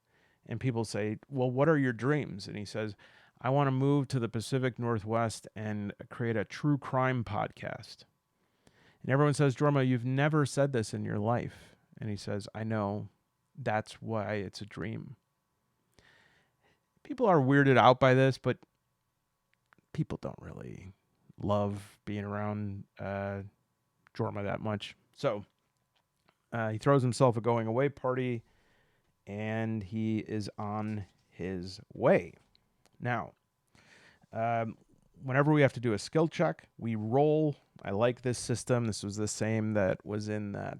And people say, well, what are your dreams? And he says, I want to move to the Pacific Northwest and create a true crime podcast. And everyone says, Jorma, you've never said this in your life. And he says, I know. That's why it's a dream. People are weirded out by this, but people don't really love being around Jorma that much. So he throws himself a going away party, and he is on his way. Now, whenever we have to do a skill check, we roll. I like this system. This was the same that was in that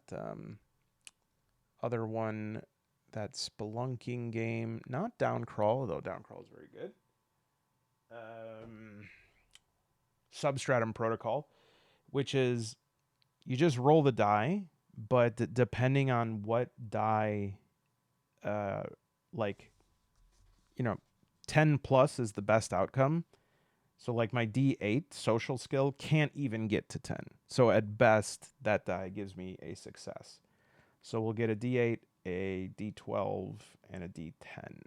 other one, that spelunking game. Not Downcrawl, although Downcrawl is very good. Substratum Protocol, which is you just roll the die, but depending on what die, 10 plus is the best outcome. So like my D8 social skill can't even get to 10. So at best, that die gives me a success. So we'll get a D8, a D12, and a D10.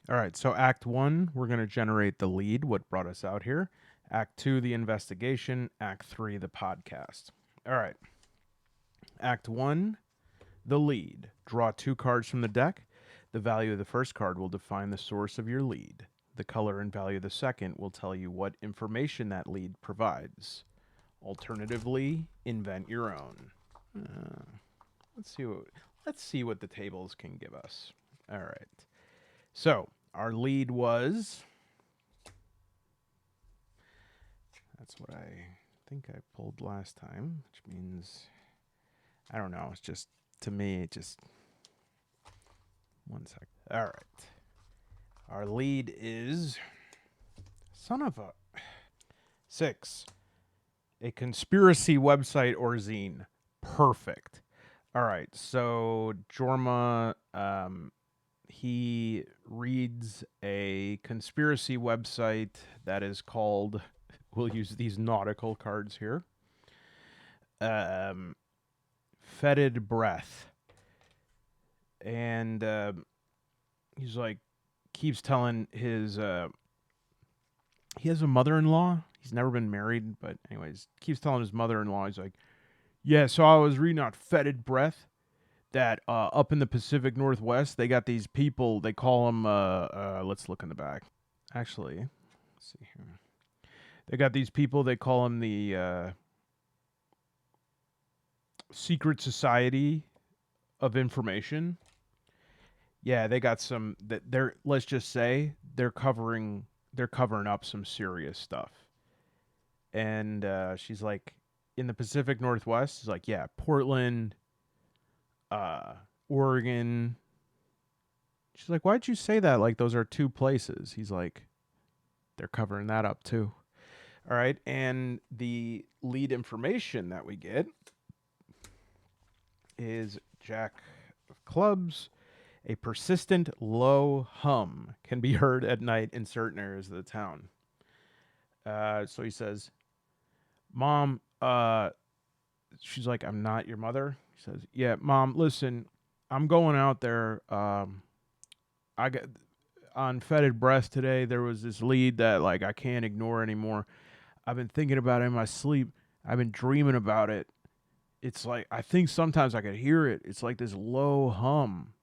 All right, so Act 1, we're going to generate the lead, what brought us out here. Act 2, the investigation. Act 3, the podcast. All right. Act 1, the lead. Draw 2 cards from the deck. The value of the first card will define the source of your lead. The color and value of the second will tell you what information that lead provides. Alternatively, invent your own. Let's see what the tables can give us. All right. So our lead was. That's what I think I pulled last time, which means I don't know. It's just to me, it just 1 sec. All right. Our lead is son of a 6. A conspiracy website or zine. Perfect. All right. So Jorma, he reads a conspiracy website that is called. We'll use these nautical cards here. Fetid breath. And he's like, keeps telling his he has a mother-in-law. He's never been married, but anyways, keeps telling his mother-in-law, he's like, yeah, so I was reading on fetid breath that up in the Pacific Northwest, they got these people, they call them let's look in the back. Actually, let's see here. They got these people, they call them the Secret Society of Information. Yeah, they got some that they're, let's just say they're covering up some serious stuff. And she's like, in the Pacific Northwest, she's like, yeah, Portland, Oregon. She's like, why'd you say that? Like those are 2 places. He's like, they're covering that up too. All right, and the lead information that we get is Jack of Clubs. A persistent low hum can be heard at night in certain areas of the town. So he says, Mom, she's like, I'm not your mother. He says, yeah, Mom, listen, I'm going out there. I got on fetid breath today. There was this lead that like I can't ignore anymore. I've been thinking about it in my sleep. I've been dreaming about it. It's like, I think sometimes I could hear it. It's like this low hum.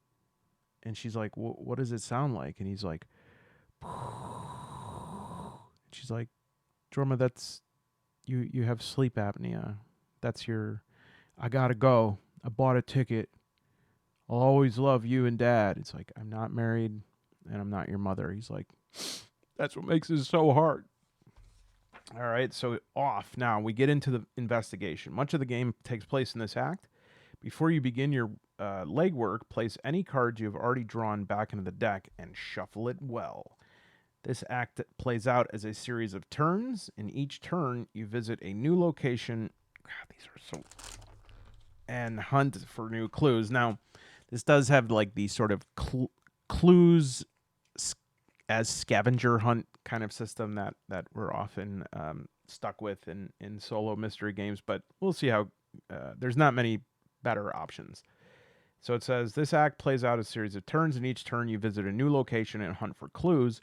And she's like, what does it sound like? And he's like, she's like, Jorma, that's you have sleep apnea. That's your I gotta go. I bought a ticket. I'll always love you and Dad. It's like, I'm not married and I'm not your mother. He's like, that's what makes this so hard. All right, so off. Now we get into the investigation. Much of the game takes place in this act. Before you begin your legwork, place any cards you have already drawn back into the deck and shuffle it well. This act plays out as a series of turns. In each turn, you visit a new location. God, these are so. And hunt for new clues. Now, this does have like these sort of clues as scavenger hunt kind of system that we're often stuck with in solo mystery games, but we'll see how there's not many better options. So it says this act plays out a series of turns. In each turn, you visit a new location and hunt for clues.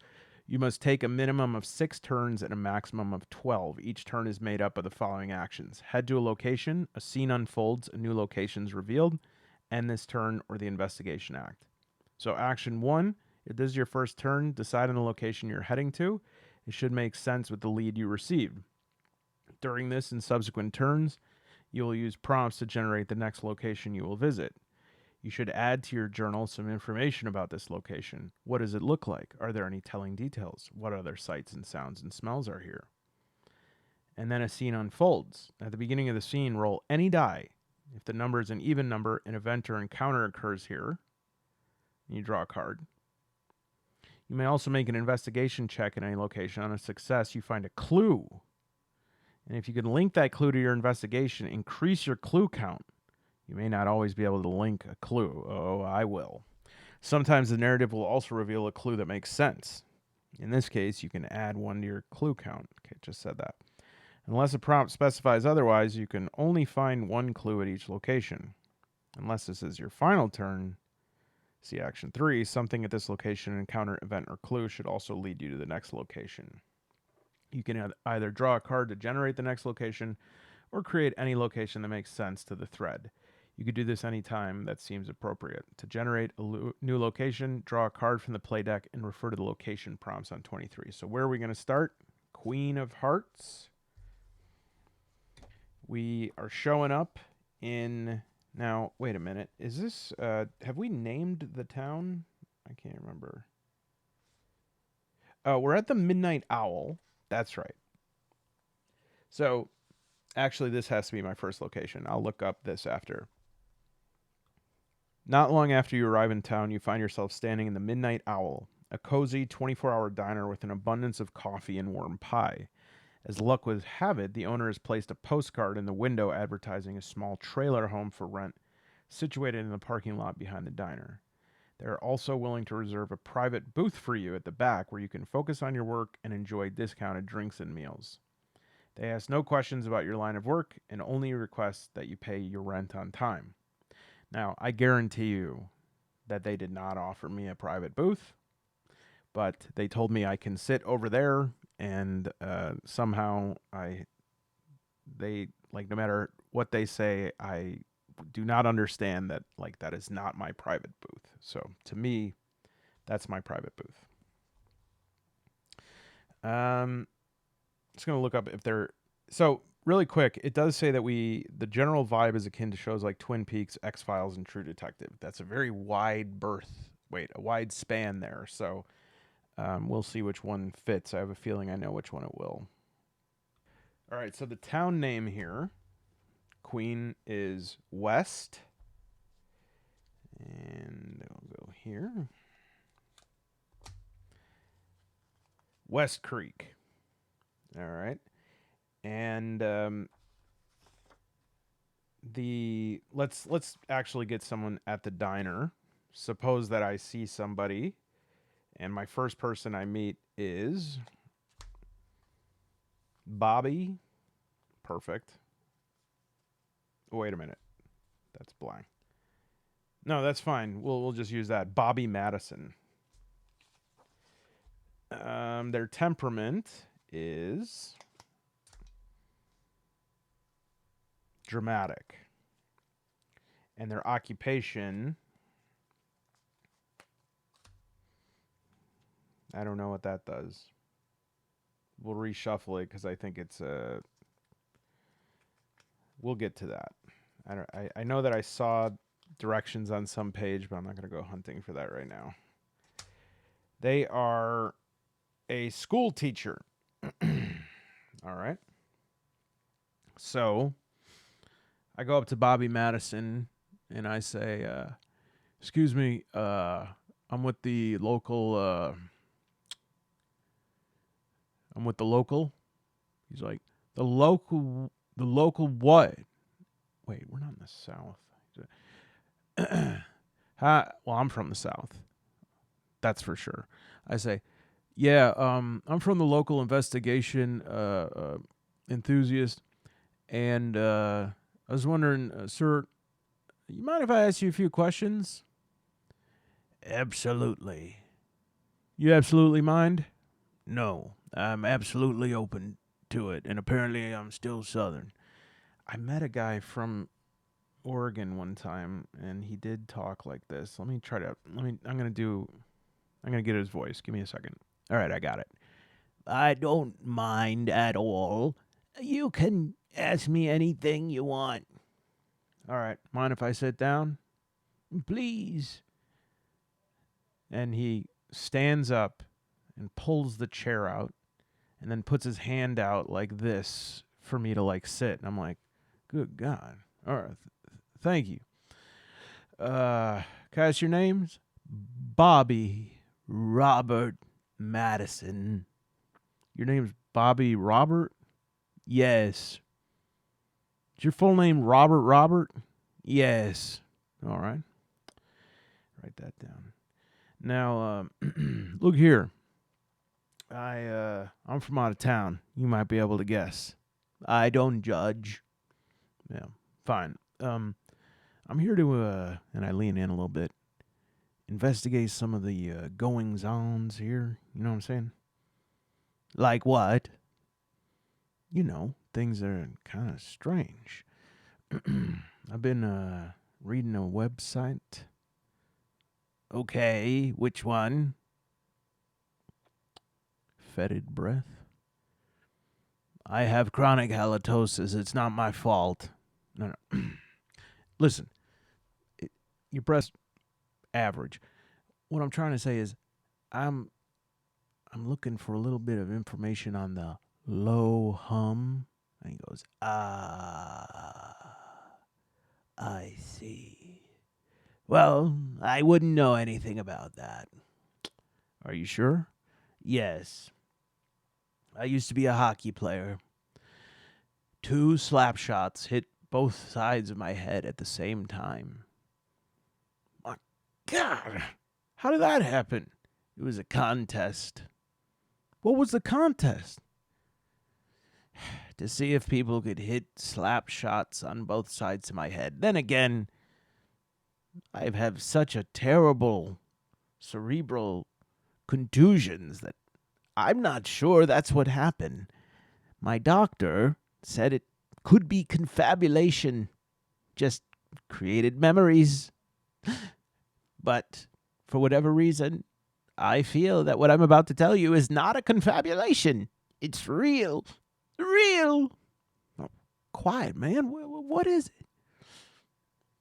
You must take a minimum of 6 turns and a maximum of 12. Each turn is made up of the following actions. Head to a location, a scene unfolds, a new location is revealed, end this turn, or the investigation act. So action 1, if this is your first turn, decide on the location you're heading to. It should make sense with the lead you received. During this and subsequent turns, you will use prompts to generate the next location you will visit. You should add to your journal some information about this location. What does it look like? Are there any telling details? What other sights and sounds and smells are here? And then a scene unfolds. At the beginning of the scene, roll any die. If the number is an even number, an event or encounter occurs here. And you draw a card. You may also make an investigation check at any location. On a success, you find a clue. And if you can link that clue to your investigation, increase your clue count. You may not always be able to link a clue. Oh, I will. Sometimes the narrative will also reveal a clue that makes sense. In this case, you can add 1 to your clue count. Okay, just said that. Unless a prompt specifies otherwise, you can only find 1 clue at each location. Unless this is your final turn, see action 3, something at this location, encounter, event, or clue should also lead you to the next location. You can either draw a card to generate the next location or create any location that makes sense to the thread. You could do this anytime that seems appropriate. To generate a new location, draw a card from the play deck and refer to the location prompts on 23. So where are we going to start? Queen of Hearts. We are showing up in... Now, wait a minute. Is this... have we named the town? I can't remember. We're at the Midnight Owl. That's right. So, actually, this has to be my first location. I'll look up this after. Not long after you arrive in town, you find yourself standing in the Midnight Owl, a cozy 24-hour diner with an abundance of coffee and warm pie. As luck would have it, the owner has placed a postcard in the window advertising a small trailer home for rent situated in the parking lot behind the diner. They are also willing to reserve a private booth for you at the back where you can focus on your work and enjoy discounted drinks and meals. They ask no questions about your line of work and only request that you pay your rent on time. Now, I guarantee you that they did not offer me a private booth, but they told me I can sit over there, and somehow no matter what they say, I do not understand that, that is not my private booth. So to me, that's my private booth. Just going to look up if they're... So really quick, it does say that the general vibe is akin to shows like Twin Peaks, X-Files, and True Detective. That's a very wide wide span there. So we'll see which one fits. I have a feeling I know which one it will. All right, so the town name here, Queen, is West. And we'll go here. West Creek. All right. And let's actually get someone at the diner. Suppose that I see somebody, and my first person I meet is Bobby. Perfect. Wait a minute. That's blank. No, that's fine. We'll just use that. Bobby Madison. Their temperament is dramatic. And their occupation, I don't know what that does. we'll reshuffle it because I think it's we'll get to that. I know that I saw directions on some page, but I'm not going to go hunting for that right now. They are a school teacher. All right. So I go up to Bobby Madison and I say, excuse me, I'm with the local, I'm with the local. He's like, the local what? Wait, we're not in the South. Hi, well, I'm from the South. That's for sure. I say, yeah, I'm from the local investigation enthusiast, and I was wondering, sir, you mind if I ask you a few questions? Absolutely. You absolutely mind? No, I'm absolutely open to it, and apparently I'm still Southern. I met a guy from Oregon one time, and he did talk like this. I'm gonna get his voice. Give me a second. All right, I got it. I don't mind at all. You can ask me anything you want. All right, mind if I sit down? Please. And he stands up and pulls the chair out and then puts his hand out like this for me to like sit. And I'm like, good God. All right, thank you. Can I ask your names? Bobby Robert Madison. Your name's Bobby Robert? Yes. Is your full name Robert? Yes. All right. Write that down. Now, look here. I'm from out of town. You might be able to guess. I don't judge. Yeah, fine. I'm here to and I lean in a little bit, investigate some of the goings-ons here. You know what I'm saying? Like what? You know, things that are kind of strange. I've been reading a website. Okay, which one? Fetid breath. I have chronic halitosis. It's not my fault. No. Listen, your breath's average. What I'm trying to say is, I'm looking for a little bit of information on the low hum. And he goes, I see. Well, I wouldn't know anything about that. Are you sure? Yes. I used to be a hockey player. 2 slap shots hit both sides of my head at the same time. My God, how did that happen? It was a contest. What was the contest? To see if people could hit slap shots on both sides of my head. Then again, I have such a terrible cerebral contusions that I'm not sure that's what happened. My doctor said it could be confabulation. Just created memories. But for whatever reason, I feel that what I'm about to tell you is not a confabulation. It's real. Real. Oh, quiet, man. What is it?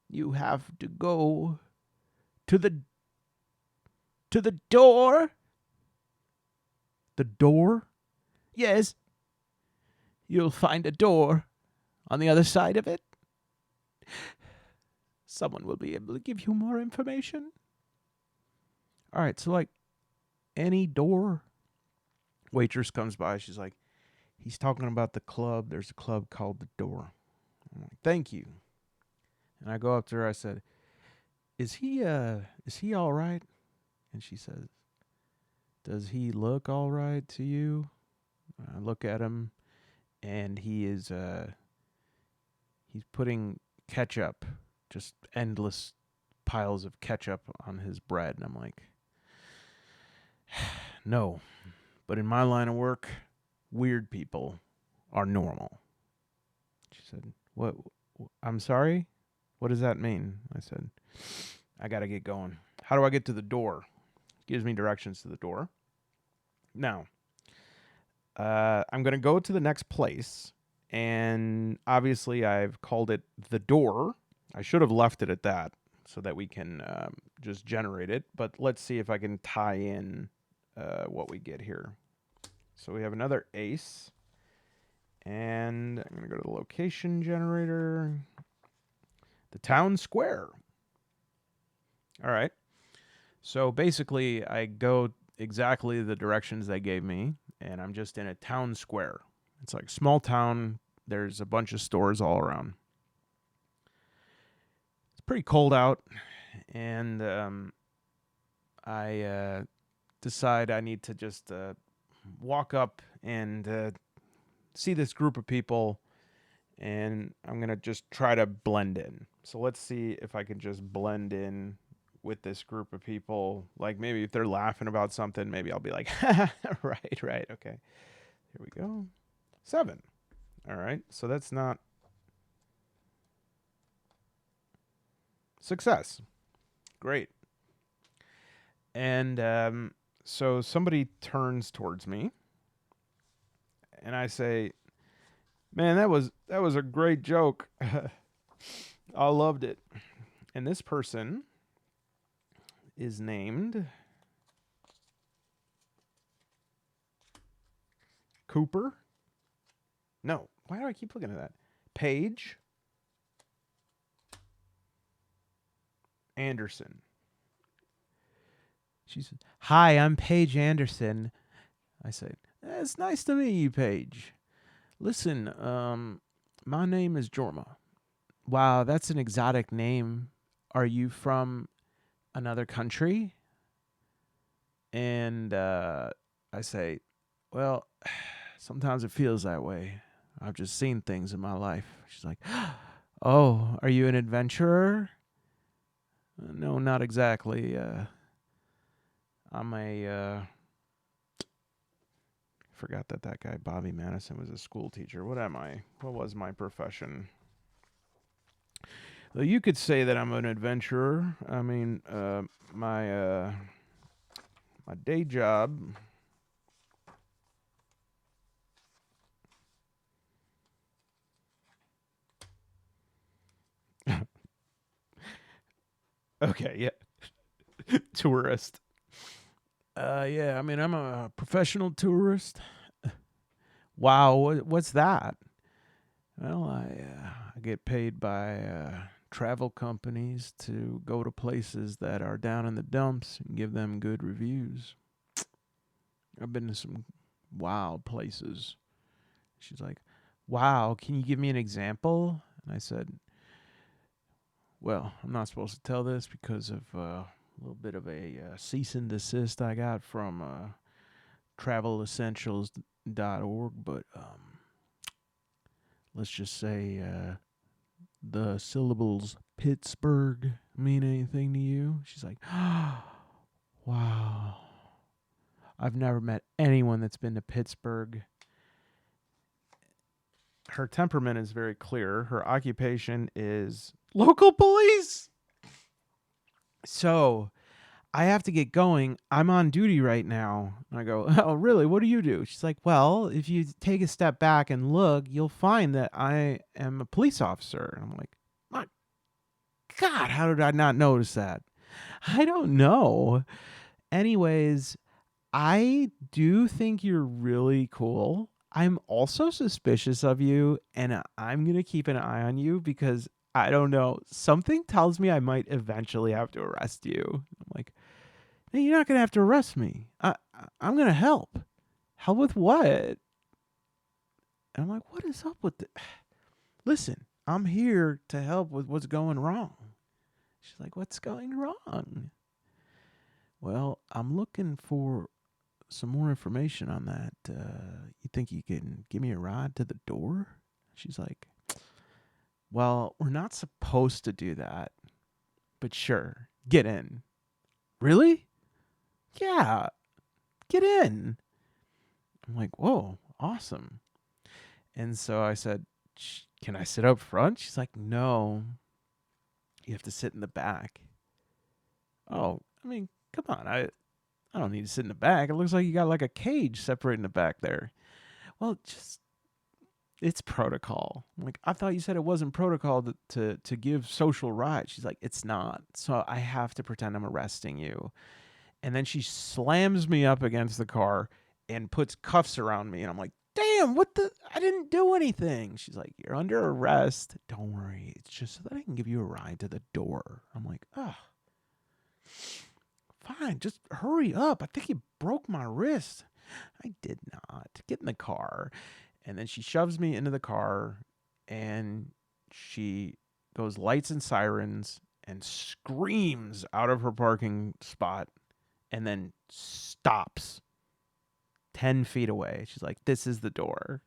You have to go to the door. The door? Yes. You'll find a door on the other side of it. Someone will be able to give you more information. All right, so like any door. Waitress comes by. She's like, he's talking about the club. There's a club called The Door. I'm like, thank you. And I go up to her. I said, is he all right? And she says, does he look all right to you? I look at him, and he's putting ketchup, just endless piles of ketchup on his bread. And I'm like, no. But in my line of work, weird people are normal. She said, what? I'm sorry? What does that mean? I said, I got to get going. How do I get to the door? Gives me directions to the door. Now, I'm going to go to the next place. And obviously, I've called it the door. I should have left it at that so that we can just generate it. But let's see if I can tie in what we get here. So we have another ace. And I'm going to go to the location generator. The town square. All right. So basically, I go exactly the directions they gave me, and I'm just in a town square. It's like small town. There's a bunch of stores all around. It's pretty cold out, and I decide I need to just walk up and see this group of people, and I'm going to just try to blend in. So let's see if I can just blend in with this group of people. Like maybe if they're laughing about something, maybe I'll be like, right, okay. Here we go. 7. All right, so that's not success. Great. And so somebody turns towards me, and I say, "Man, that was a great joke. I loved it." And this person is named Cooper. No, why do I keep looking at that? Paige Anderson. She said, "Hi, I'm Paige Anderson." I said, "It's nice to meet you, Paige. Listen, my name is Jorma." "Wow, that's an exotic name. Are you from another country?" And I say, "Well, sometimes it feels that way. I've just seen things in my life." She's like, "Oh, are you an adventurer?" "No, not exactly. I'm a forgot that guy Bobby Madison was a school teacher. What am I? What was my profession?" Well, you could say that I'm an adventurer. I mean, my day job. Okay, yeah. Tourist. Yeah, I mean, I'm a professional tourist. Wow, what's that? Well, I get paid by travel companies to go to places that are down in the dumps and give them good reviews. I've been to some wild places. She's like, "Wow, can you give me an example?" And I said, "Well, I'm not supposed to tell this because of a little bit of a cease and desist I got from travelessentials.org, but let's just say the syllables Pittsburgh mean anything to you?" She's like, "Wow. I've never met anyone that's been to Pittsburgh." Her temperament is very clear. Her occupation is local police. So I have to get going. I'm on duty right now. And I go, "Oh, really? What do you do?" She's like, "Well, if you take a step back and look, you'll find that I am a police officer." And I'm like, "My God, how did I not notice that?" "I don't know. Anyways, I do think you're really cool. I'm also suspicious of you, and I'm going to keep an eye on you because I don't know. Something tells me I might eventually have to arrest you." I'm like, "Hey, you're not going to have to arrest me. I'm going to help." "Help with what?" And I'm like, "What is up with the Listen, I'm here to help with what's going wrong." She's like, "What's going wrong?" "Well, I'm looking for some more information on that. You think you can give me a ride to the door?" She's like, "Well, we're not supposed to do that, but sure, get in." "Really?" "Yeah, get in." I'm like, "Whoa, awesome." And so I said, "Can I sit up front?" She's like, "No, you have to sit in the back." "Oh, I mean, come on. I don't need to sit in the back. It looks like you got like a cage separating the back there." Well, just it's protocol. I'm like, I thought you said it wasn't protocol to give social rights. She's like, it's not. So I have to pretend I'm arresting you. And then she slams me up against the car and puts cuffs around me. And I'm like, damn, what the? I didn't do anything. She's like, you're under arrest. Don't worry. It's just so that I can give you a ride to the door. I'm like, oh, fine. Just hurry up. I think you broke my wrist. I did not. Get in the car. And then she shoves me into the car and she goes lights and sirens and screams out of her parking spot and then stops 10 feet away. She's like, this is the door.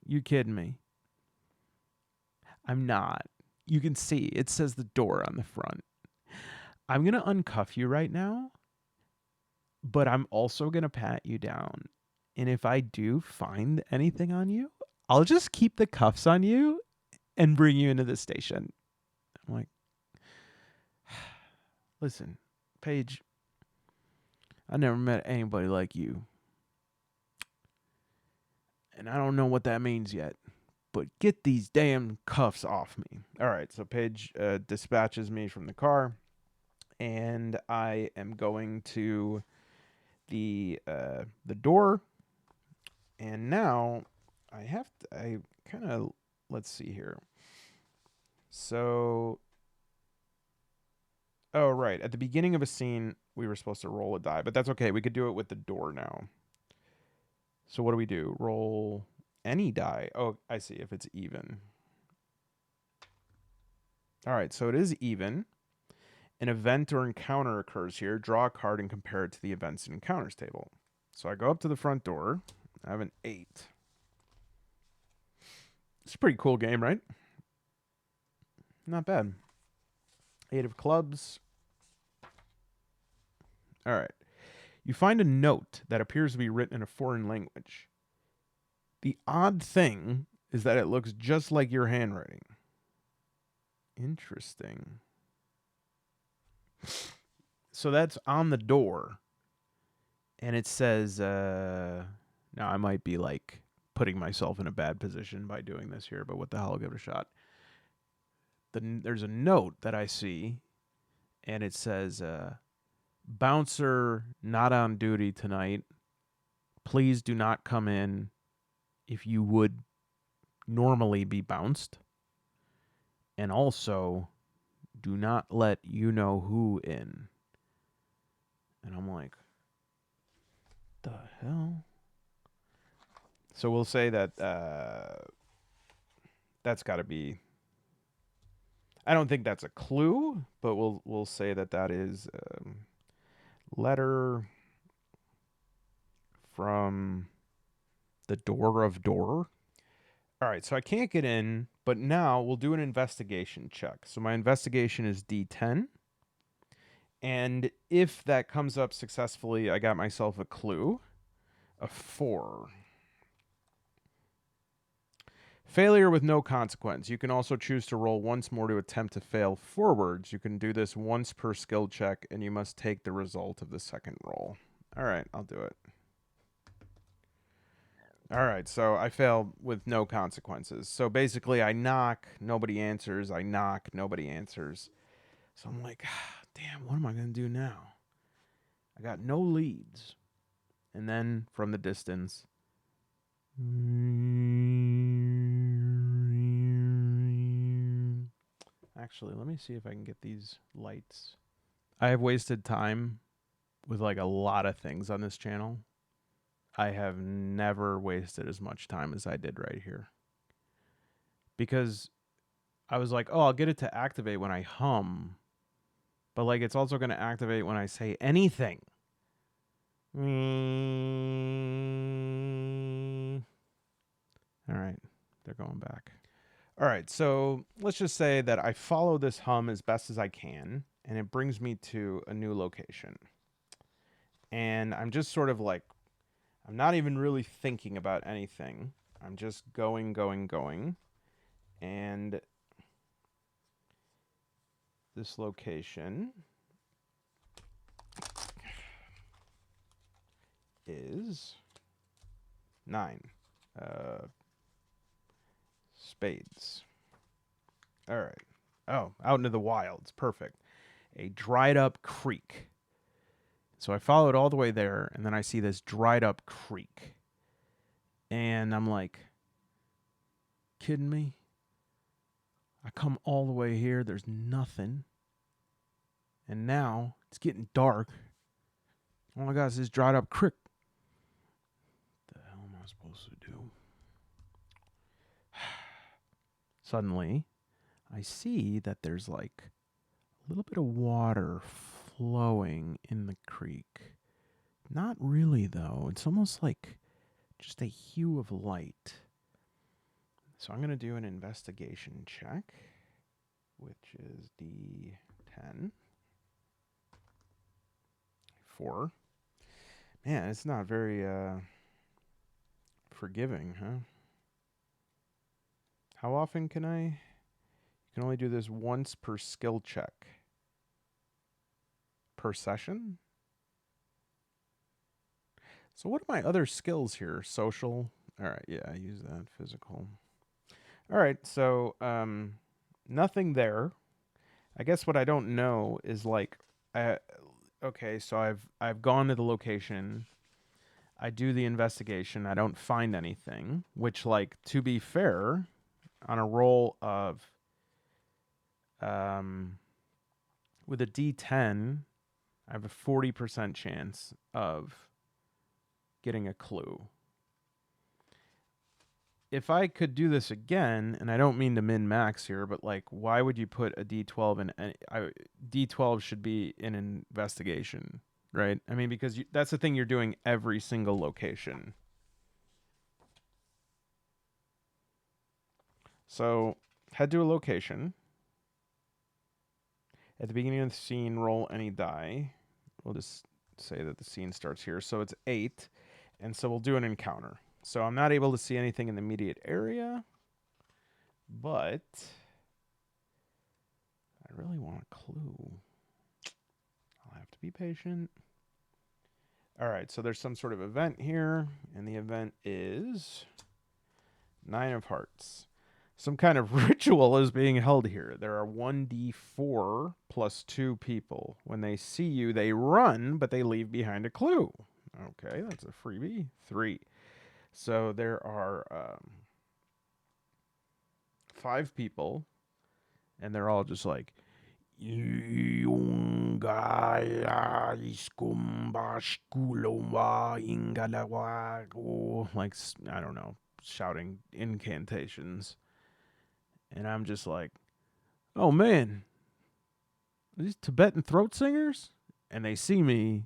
You kidding me? I'm not. You can see it says the door on the front. I'm going to uncuff you right now, but I'm also going to pat you down. And if I do find anything on you, I'll just keep the cuffs on you and bring you into the station. I'm like, listen, Paige, I never met anybody like you. And I don't know what that means yet, but get these damn cuffs off me. All right, so Paige dispatches me from the car, and I am going to the door, and now I kind of, let's see here. So, oh right, at the beginning of a scene we were supposed to roll a die, but that's okay. We could do it with the door now. So what do we do? Roll any die. Oh, I see. If it's even. All right, so it is even. An event or encounter occurs here. Draw a card and compare it to the events and encounters table. So I go up to the front door. I have an 8. It's a pretty cool game, right? Not bad. 8 of clubs. All right. You find a note that appears to be written in a foreign language. The odd thing is that it looks just like your handwriting. Interesting. So that's on the door. And it says, now I might be like putting myself in a bad position by doing this here, but what the hell, I'll give it a shot. There's a note that I see, and it says, bouncer not on duty tonight. Please do not come in if you would normally be bounced. And also, do not let you know who in. And I'm like, the hell? So we'll say that that's got to be. I don't think that's a clue, but we'll say that that is letter from the door of door. All right, so I can't get in, but now we'll do an investigation check. So my investigation is D10. And if that comes up successfully, I got myself a clue. A 4. Failure with no consequence. You can also choose to roll once more to attempt to fail forwards. You can do this once per skill check, and you must take the result of the second roll. All right, I'll do it. All right, so I failed with no consequences. So basically, I knock, nobody answers. I knock, nobody answers. So I'm like, damn, what am I going to do now? I got no leads. And then from the distance, actually, let me see if I can get these lights. I have wasted time with like a lot of things on this channel. I have never wasted as much time as I did right here. Because I was like, oh, I'll get it to activate when I hum. But like it's also going to activate when I say anything. All right, they're going back. All right, so let's just say that I follow this hum as best as I can, and it brings me to a new location. And I'm just sort of like, I'm not even really thinking about anything. I'm just going. And this location is 9. Spades. All right. Oh, out into the wilds. Perfect. A dried up creek. So I followed all the way there, and then I see this dried up creek. And I'm like, kidding me? I come all the way here, there's nothing. And now it's getting dark. All I got is this dried up creek. What the hell am I supposed to do? Suddenly, I see that there's like a little bit of water flowing in the creek. Not really, though. It's almost like just a hue of light. So I'm going to do an investigation check, which is D10. 4. Man, it's not very forgiving, huh? How often can I? You can only do this once per skill check. Per session? So what are my other skills here? Social? All right, yeah, I use that. Physical. All right, so nothing there. I guess what I don't know is like, okay, so I've gone to the location. I do the investigation. I don't find anything, which, like, to be fair, on a roll of with a D10, I have a 40% chance of getting a clue. If I could do this again, and I don't mean to min-max here, but like, why would you put a D12 in any, D12 should be in investigation, right? I mean, because that's the thing you're doing every single location. So, head to a location. At the beginning of the scene, roll any die. We'll just say that the scene starts here. So it's 8, and so we'll do an encounter. So I'm not able to see anything in the immediate area, but I really want a clue. I'll have to be patient. All right, so there's some sort of event here, and the event is 9 of Hearts. Some kind of ritual is being held here. There are 1d4 plus 2 people. When they see you, they run, but they leave behind a clue. Okay, that's a freebie. 3. So there are 5 people, and they're all just like, like, I don't know, shouting incantations. And I'm just like, oh man, are these Tibetan throat singers? And they see me,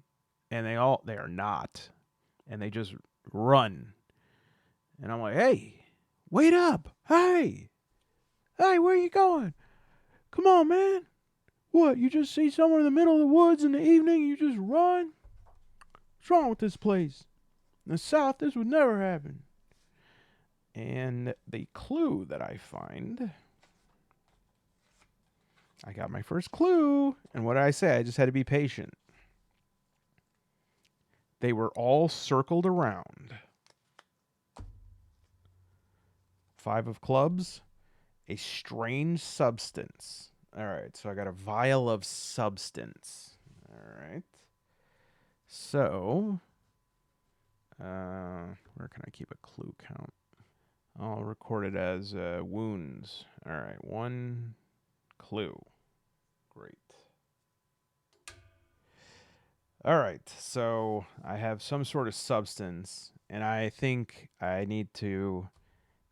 and they are not. And they just run. And I'm like, hey, wait up. Hey, where are you going? Come on, man. What, you just see someone in the middle of the woods in the evening, you just run? What's wrong with this place? In the South, this would never happen. And the clue that I find, I got my first clue. And what did I say? I just had to be patient. They were all circled around. 5 of clubs, a strange substance. All right, so I got a vial of substance. All right. So, where can I keep a clue count? I'll record it as wounds. All right, 1 clue. Great. All right, so I have some sort of substance, and I think I need to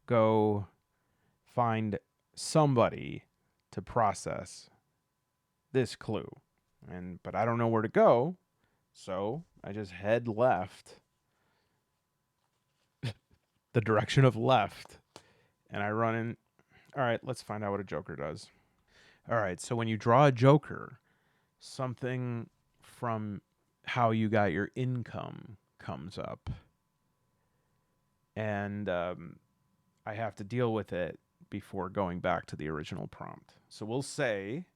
go find somebody to process this clue. But I don't know where to go, so I just head left. The direction of left. And I run in. All right, let's find out what a joker does. All right, so when you draw a joker, something from how you got your income comes up. And I have to deal with it before going back to the original prompt. So we'll say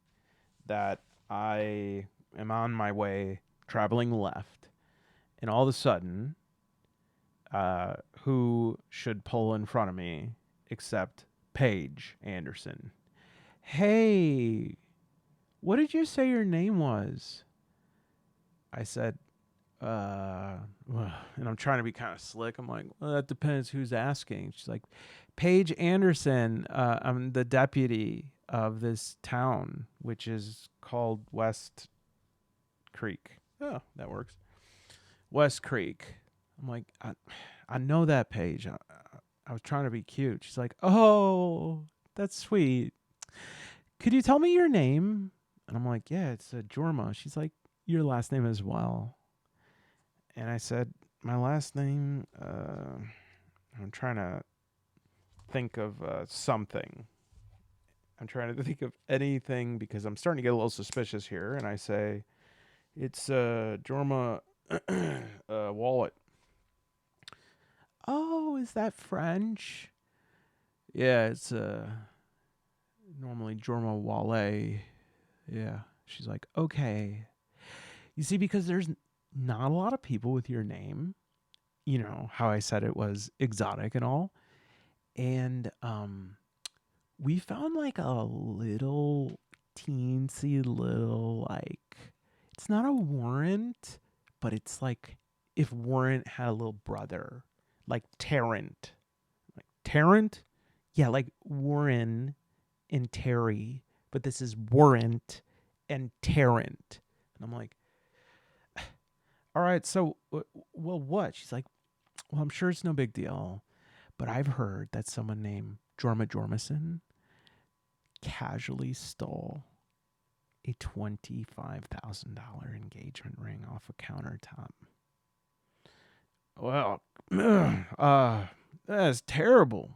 that I am on my way traveling left, and all of a sudden who should pull in front of me except Paige Anderson. Hey, what did you say your name was? I said, and I'm trying to be kind of slick. I'm like, well, that depends who's asking. She's like, Paige Anderson. I'm the deputy of this town, which is called West Creek. Oh, that works. West Creek. I'm like, I know that, Paige. I was trying to be cute. She's like, oh, that's sweet. Could you tell me your name? And I'm like, yeah, it's Jorma. She's like, your last name as well. And I said, my last name, I'm trying to think of something. I'm trying to think of anything because I'm starting to get a little suspicious here. And I say, it's Jorma Wallet. Oh, is that French? Yeah, it's normally Jorma Wallet. Yeah. She's like, okay. You see, because there's not a lot of people with your name. You know, how I said it was exotic and all. And we found like a little teensy little, like, it's not a warrant, but it's like if Warrant had a little brother, like Tarrant. Like Tarrant? Yeah, like Warren and Terry, but this is Warrant and Tarrant. And I'm like, all right, so, well, what? She's like, well, I'm sure it's no big deal, but I've heard that someone named Jorma Jormason casually stole a $25,000 engagement ring off a countertop. Well, that's terrible.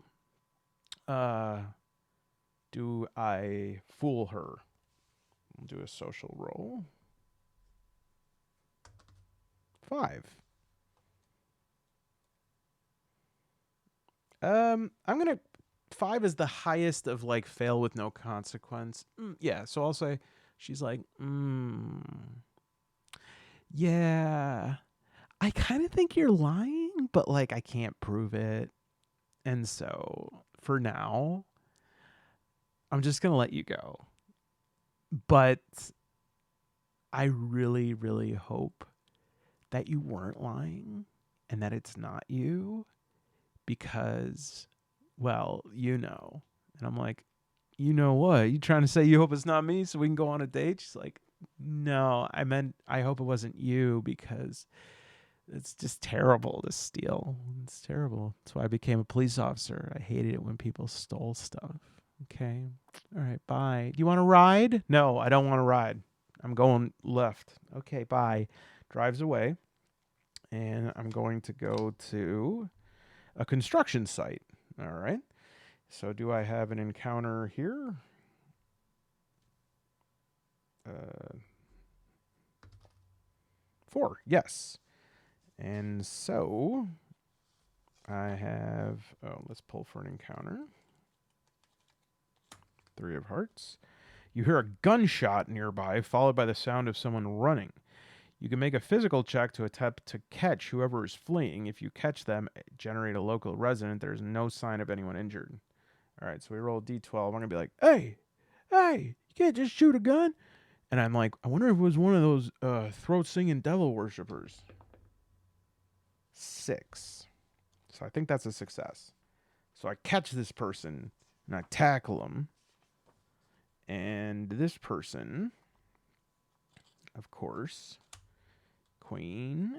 Do I fool her? I'll do a social roll. 5. I'm gonna 5 is the highest of like fail with no consequence. Yeah, so I'll say she's like, yeah, I kind of think you're lying, but like I can't prove it. And so for now, I'm just gonna let you go. But I really, really hope that you weren't lying and that it's not you because, well, you know. And I'm like, you know what? You trying to say you hope it's not me so we can go on a date? She's like, no, I meant I hope it wasn't you because it's just terrible to steal. It's terrible. That's why I became a police officer. I hated it when people stole stuff. Okay. All right. Bye. Do you want to ride? No, I don't want to ride. I'm going left. Okay. Bye. Drives away. And I'm going to go to a construction site. All right. So do I have an encounter here? 4. Yes. And so I have, let's pull for an encounter. 3 of hearts. You hear a gunshot nearby, followed by the sound of someone running. You can make a physical check to attempt to catch whoever is fleeing. If you catch them, generate a local resident. There's no sign of anyone injured. All right, so we roll D12. I'm going to be like, hey, you can't just shoot a gun. And I'm like, I wonder if it was one of those throat-singing devil worshippers. 6. So I think that's a success. So I catch this person, and I tackle him. And this person, of course, Queen,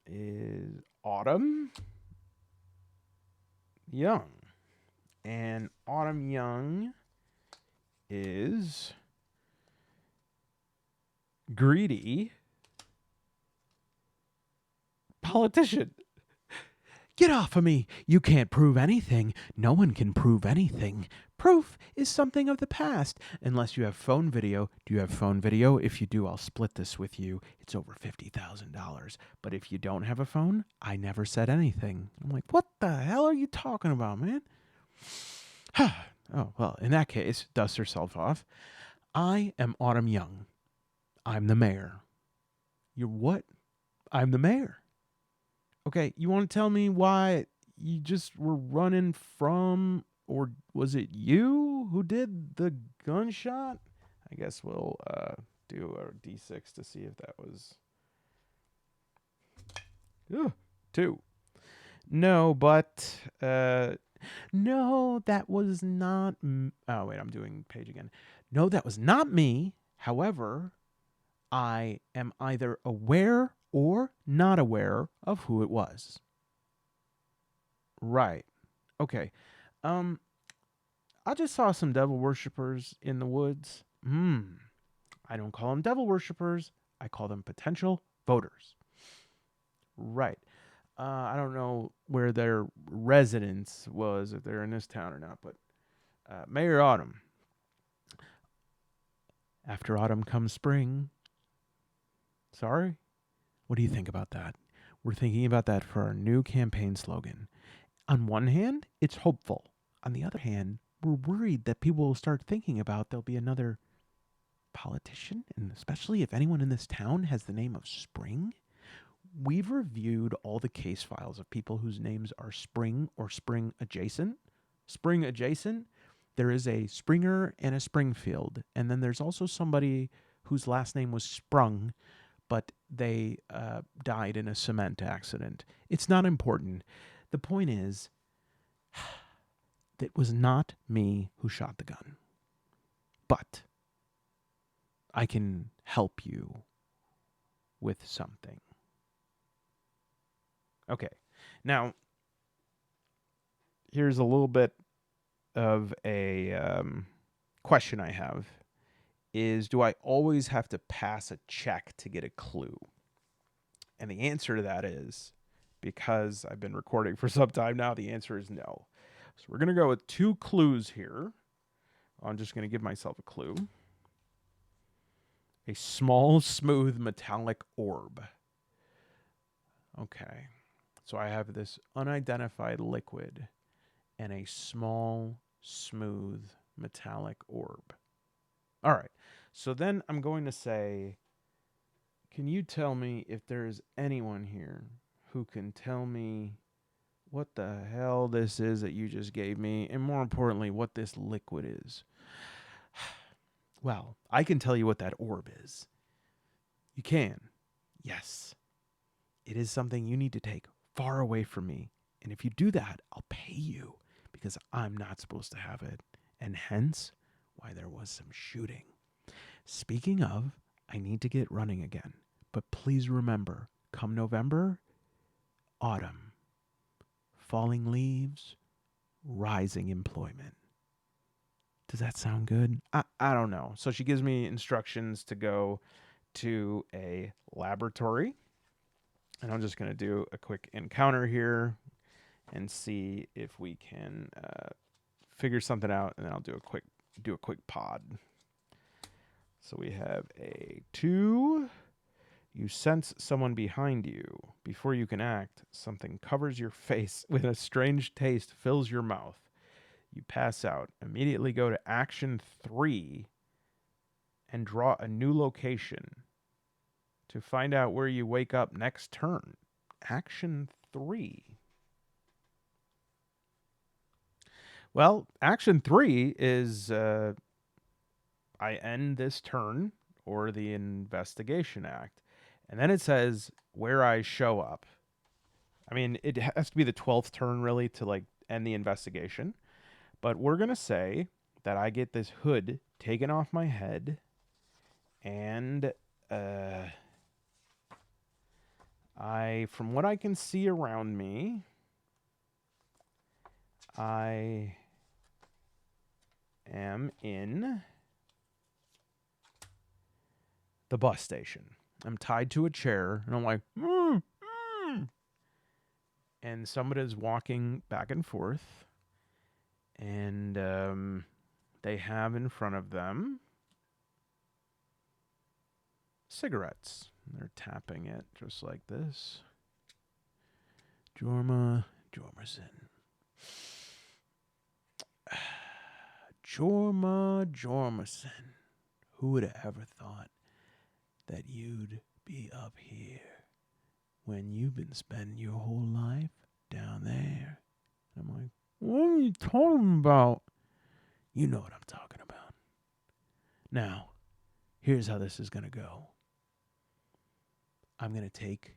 is Autumn Young. And Autumn Young is Greedy Politician. Get off of me. You can't prove anything. No one can prove anything. Proof is something of the past. Unless you have phone video. Do you have phone video? If you do, I'll split this with you. It's over $50,000. But if you don't have a phone, I never said anything. I'm like, what the hell are you talking about, man? Oh, well, in that case, dusts herself off. I am Autumn Young. I'm the mayor. You're what? I'm the mayor. Okay, you want to tell me why you just were running from, or was it you who did the gunshot? I guess we'll do a d6 to see if that was 2. No, but no, that was not. Oh wait, I'm doing page again. No, that was not me. However, I am either aware or not aware of who it was. Right. Okay. I just saw some devil worshippers in the woods. I don't call them devil worshippers. I call them potential voters. Right. I don't know where their residence was, if they're in this town or not, but Mayor Autumn. After autumn comes spring. Sorry? What do you think about that? We're thinking about that for our new campaign slogan. On one hand, it's hopeful. On the other hand, we're worried that people will start thinking about there'll be another politician, and especially if anyone in this town has the name of Spring. We've reviewed all the case files of people whose names are Spring or Spring adjacent. Spring adjacent, there is a Springer and a Springfield, and then there's also somebody whose last name was Sprung, but they died in a cement accident. It's not important. The point is, it was not me who shot the gun. But I can help you with something. Okay. Now, here's a little bit of a question I have. Do I always have to pass a check to get a clue? And the answer to that is, because I've been recording for some time now, the answer is no. So we're going to go with 2 clues here. I'm just going to give myself a clue. A small, smooth, metallic orb. Okay. So I have this unidentified liquid and a small, smooth, metallic orb. All right. So then I'm going to say, can you tell me if there's anyone here who can tell me what the hell this is that you just gave me, and more importantly, what this liquid is? Well, I can tell you what that orb is. You can. Yes. It is something you need to take far away from me. And if you do that, I'll pay you because I'm not supposed to have it. And hence why there was some shooting. Speaking of, I need to get running again. But please remember, come November, autumn, falling leaves, rising employment. Does that sound good? I don't know. So she gives me instructions to go to a laboratory. And I'm just going to do a quick encounter here and see if we can figure something out. And then I'll do a quick pod. So we have a 2. You sense someone behind you. Before you can act, something covers your face with a strange taste fills your mouth. You pass out. Immediately go to action 3 and draw a new location to find out where you wake up next turn. Action 3. Well, action 3 is I end this turn or the investigation act. And then it says where I show up. I mean, it has to be the 12th turn really to like end the investigation. But we're going to say that I get this hood taken off my head and from what I can see around me, I am in the bus station. I'm tied to a chair, and I'm like, and somebody is walking back and forth, and they have in front of them cigarettes. They're tapping it just like this. Jorma Jormerson. Jorma Jormerson. Who would have ever thought that you'd be up here when you've been spending your whole life down there. I'm like, what are you talking about? You know what I'm talking about. Now, here's how this is going to go. I'm going to take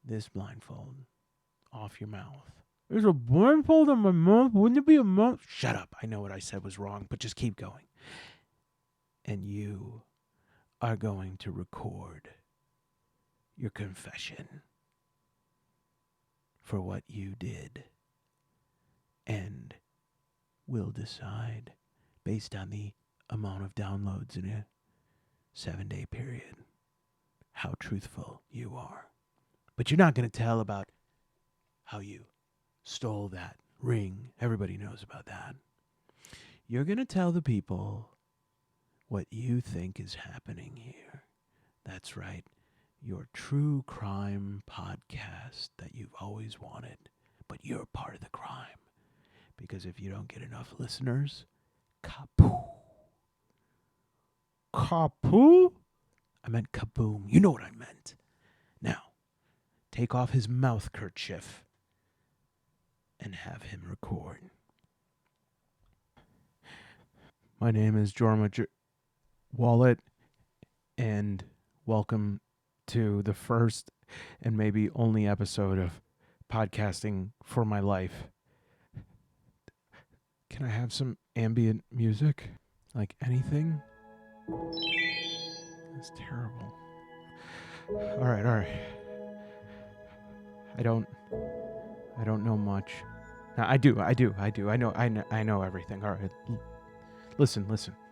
this blindfold off your mouth. There's a blindfold on my mouth? Wouldn't it be a mouth? Shut up. I know what I said was wrong, but just keep going. And you are going to record your confession for what you did. And we'll decide, based on the amount of downloads in a 7-day period, how truthful you are. But you're not going to tell about how you stole that ring. Everybody knows about that. You're going to tell the people what you think is happening here. That's right. Your true crime podcast that you've always wanted. But you're part of the crime. Because if you don't get enough listeners, kapoo. Kapoo? I meant kaboom. You know what I meant. Now, take off his mouth kerchief and have him record. My name is Jorma Wallet, and welcome to the first and maybe only episode of podcasting for my life. Can I have some ambient music? Like anything? That's terrible. All right. I don't know much. No, I do. I know everything. All right. Listen.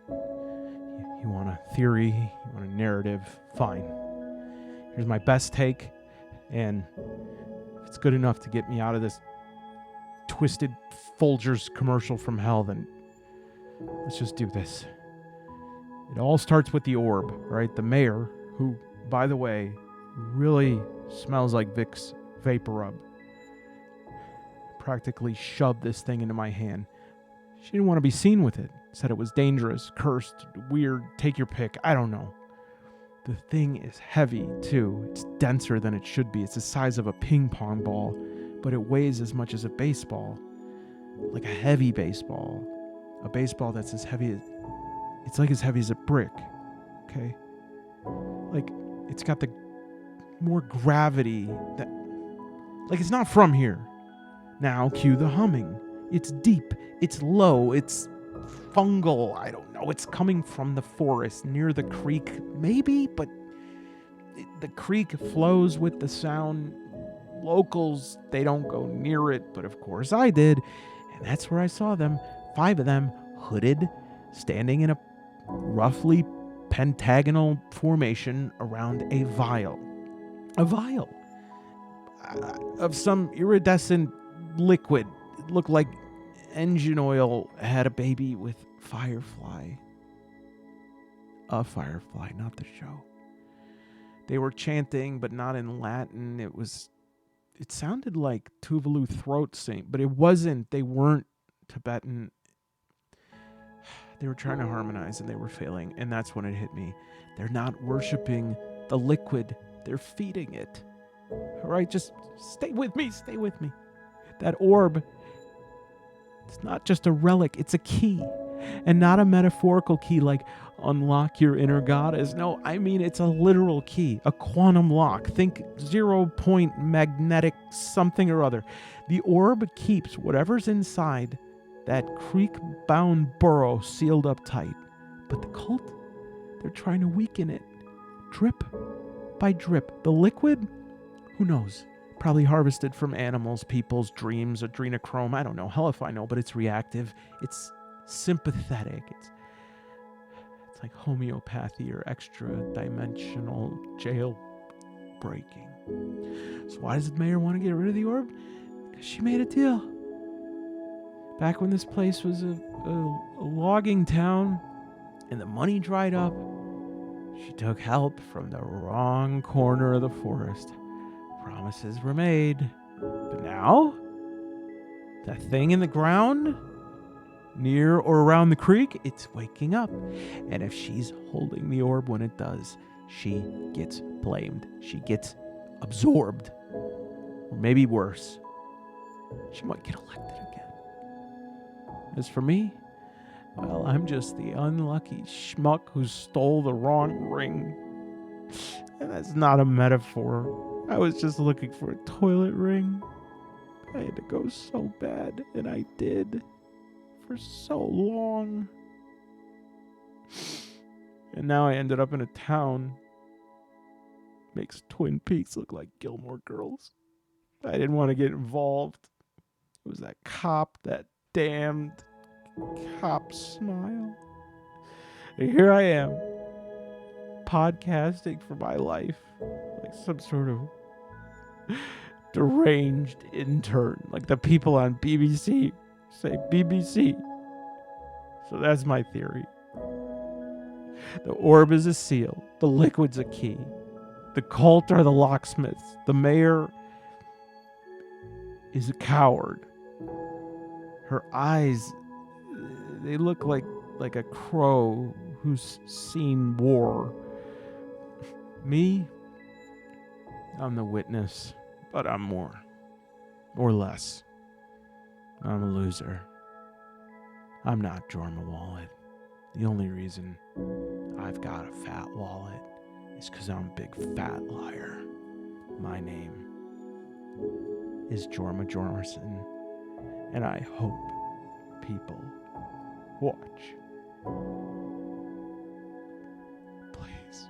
You want a theory? You want a narrative? Fine. Here's my best take, and if it's good enough to get me out of this twisted Folgers commercial from hell, then let's just do this. It all starts with the orb, right? The mayor, who, by the way, really smells like Vicks Vapor Rub, practically shoved this thing into my hand. She didn't want to be seen with it. Said it was dangerous, cursed, weird, take your pick. I don't know. The thing is heavy, too. It's denser than it should be. It's the size of a ping pong ball, but it weighs as much as a baseball. Like a heavy baseball. A baseball that's as heavy as... It's like as heavy as a brick. Okay? Like, it's got the more gravity that... Like, it's not from here. Now, cue the humming. It's deep. It's low. It's fungal. I don't know. It's coming from the forest near the creek, maybe, but the creek flows with the sound. Locals, they don't go near it, but of course I did. And that's where I saw them, 5 of them, hooded, standing in a roughly pentagonal formation around a vial. A vial of some iridescent liquid. It looked like engine oil had a baby with Firefly. A Firefly, not the show. They were chanting, but not in Latin. It sounded like Tuvalu throat sing, but it wasn't. They weren't Tibetan. They were trying to harmonize and they were failing. And that's when it hit me. They're not worshiping the liquid. They're feeding it. All right, just stay with me. Stay with me. That orb, it's not just a relic. It's a key. And not a metaphorical key like unlock your inner goddess. No, I mean it's a literal key. A quantum lock. Think 0-point magnetic something or other. The orb keeps whatever's inside that creek-bound burrow sealed up tight. But the cult, they're trying to weaken it. Drip by drip. The liquid, who knows? Probably harvested from animals, people's dreams, adrenochrome. I don't know. Hell if I know, but it's reactive. It's sympathetic. It's like homeopathy or extra-dimensional jail breaking. So why does the mayor want to get rid of the orb? Because she made a deal. Back when this place was a logging town and the money dried up, she took help from the wrong corner of the forest. Promises were made. But now, that thing in the ground, near or around the creek, it's waking up. And if she's holding the orb when it does, she gets blamed. She gets absorbed. Or maybe worse, she might get elected again. As for me, well, I'm just the unlucky schmuck who stole the wrong ring. And that's not a metaphor. I was just looking for a toilet ring. I had to go so bad, and I did. For so long. And now I ended up in a town. Makes Twin Peaks look like Gilmore Girls. I didn't want to get involved. It was that cop, that damned cop smile. And here I am, podcasting for my life, like some sort of deranged intern, like the people on BBC say BBC. So that's my theory. The orb is a seal, the liquid's a key, the cult are the locksmiths, the mayor is a coward. Her eyes, they look like a crow who's seen war. Me, I'm the witness, but I'm more or less. I'm a loser. I'm not Jorma Wallet. The only reason I've got a fat wallet is because I'm a big fat liar. My name is Jorma Jormerson, and I hope people watch. Please.